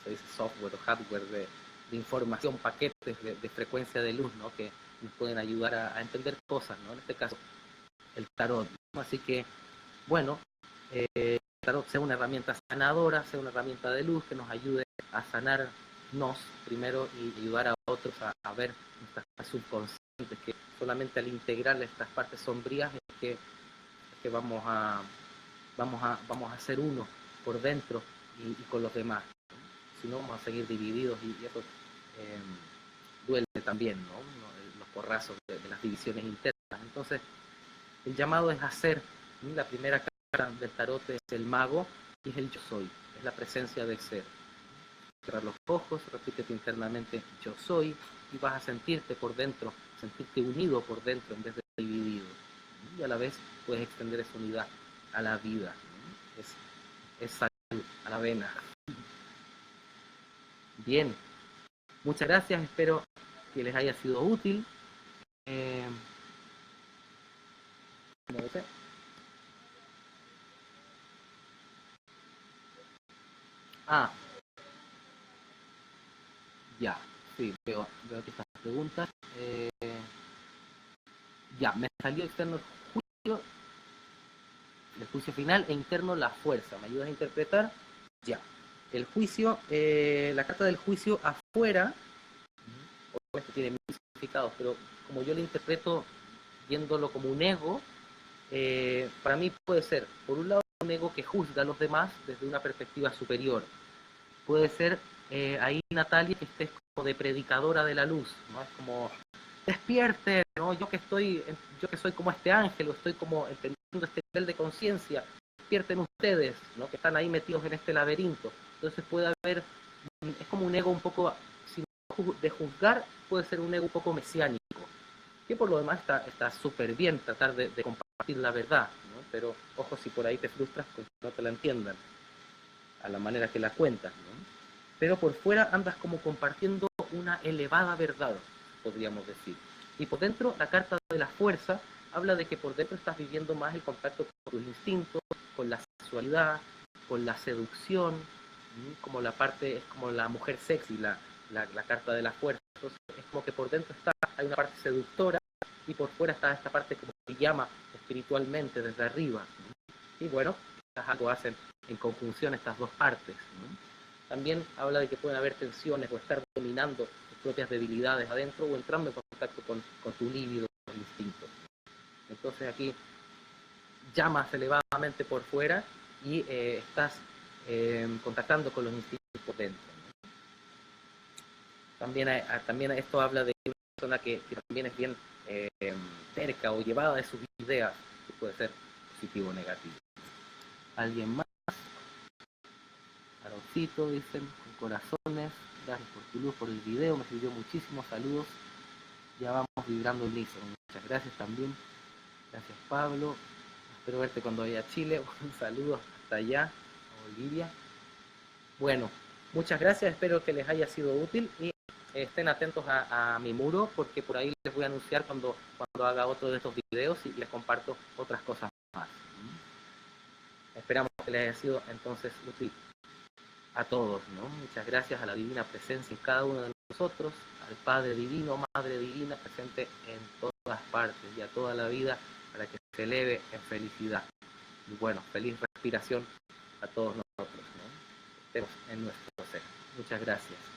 se dice software o hardware de información, paquetes de frecuencia de luz, ¿no? Que nos pueden ayudar a entender cosas, ¿no? En este caso el tarot, ¿no? Así que bueno, el tarot sea una herramienta sanadora, sea una herramienta de luz que nos ayude a sanarnos primero y ayudar a otros a ver nuestras subconscientes, que solamente al integrar estas partes sombrías es que vamos a ser uno por dentro y con los demás. Si no, vamos a seguir divididos y eso duele también, ¿no? Los porrazos de las divisiones internas. Entonces, el llamado es hacer. La primera carta del tarot es el mago y es el yo soy, es la presencia del ser. Cerrar los ojos, repítete internamente yo soy y vas a sentirte por dentro, sentirte unido por dentro en vez de dividido. Y a la vez puedes extender esa unidad a la vida. Es salud a la vena. Bien, muchas gracias, espero que les haya sido útil. No sé. Ya, sí, veo aquí estas preguntas. Ya, me salió externo el juicio final e interno la fuerza. ¿Me ayudas a interpretar? Ya. El juicio, la carta del juicio afuera, obviamente tiene mil significados, pero como yo lo interpreto viéndolo como un ego, para mí puede ser, por un lado, un ego que juzga a los demás desde una perspectiva superior. Puede ser ahí, Natalia, que estés como de predicadora de la luz, ¿no? Es como, despierte, ¿no? Yo que soy como este ángel, o estoy como entendiendo este nivel de conciencia, despierten ustedes, ¿no? Que están ahí metidos en este laberinto. Entonces puede haber, es como un ego un poco, sin de juzgar, puede ser un ego un poco mesiánico, que por lo demás está súper bien tratar de compartir la verdad, ¿no? Pero ojo si por ahí te frustras porque no te la entiendan a la manera que la cuentas, ¿no? Pero por fuera andas como compartiendo una elevada verdad, podríamos decir. Y por dentro, la carta de la fuerza habla de que por dentro estás viviendo más el contacto con tus instintos, con la sexualidad, con la seducción, como la parte, es como la mujer sexy, la carta de la fuerza, Entonces es como que por dentro hay una parte seductora y por fuera está esta parte como que llama espiritualmente desde arriba, ¿no? Y bueno, algo hacen en conjunción estas dos partes, ¿no? También habla de que pueden haber tensiones o estar dominando tus propias debilidades adentro o entrando en contacto con tu líbido, con instinto. Entonces aquí llamas elevadamente por fuera y estás contactando con los instintos por dentro, ¿no? También esto habla de una persona que también es bien eh, terca o llevada de sus ideas, que puede ser positivo o negativo. ¿Alguien más? Aaroncito, dicen, con corazones. Gracias por tu luz, por el video, me sirvió muchísimo. Saludos. Ya vamos vibrando unísono. Muchas gracias también. Gracias, Pablo. Espero verte cuando vaya a Chile. Un saludo hasta allá, a Bolivia. Bueno, muchas gracias. Espero que les haya sido útil y estén atentos a mi muro porque por ahí les voy a anunciar cuando haga otro de estos videos y les comparto otras cosas más. Esperamos que les haya sido entonces útil a todos, ¿no? Muchas gracias a la divina presencia en cada uno de nosotros, al Padre Divino, Madre Divina, presente en todas partes y a toda la vida para que se eleve en felicidad. Y bueno, feliz respiración a todos nosotros, ¿no? Estemos en nuestro ser. Muchas gracias.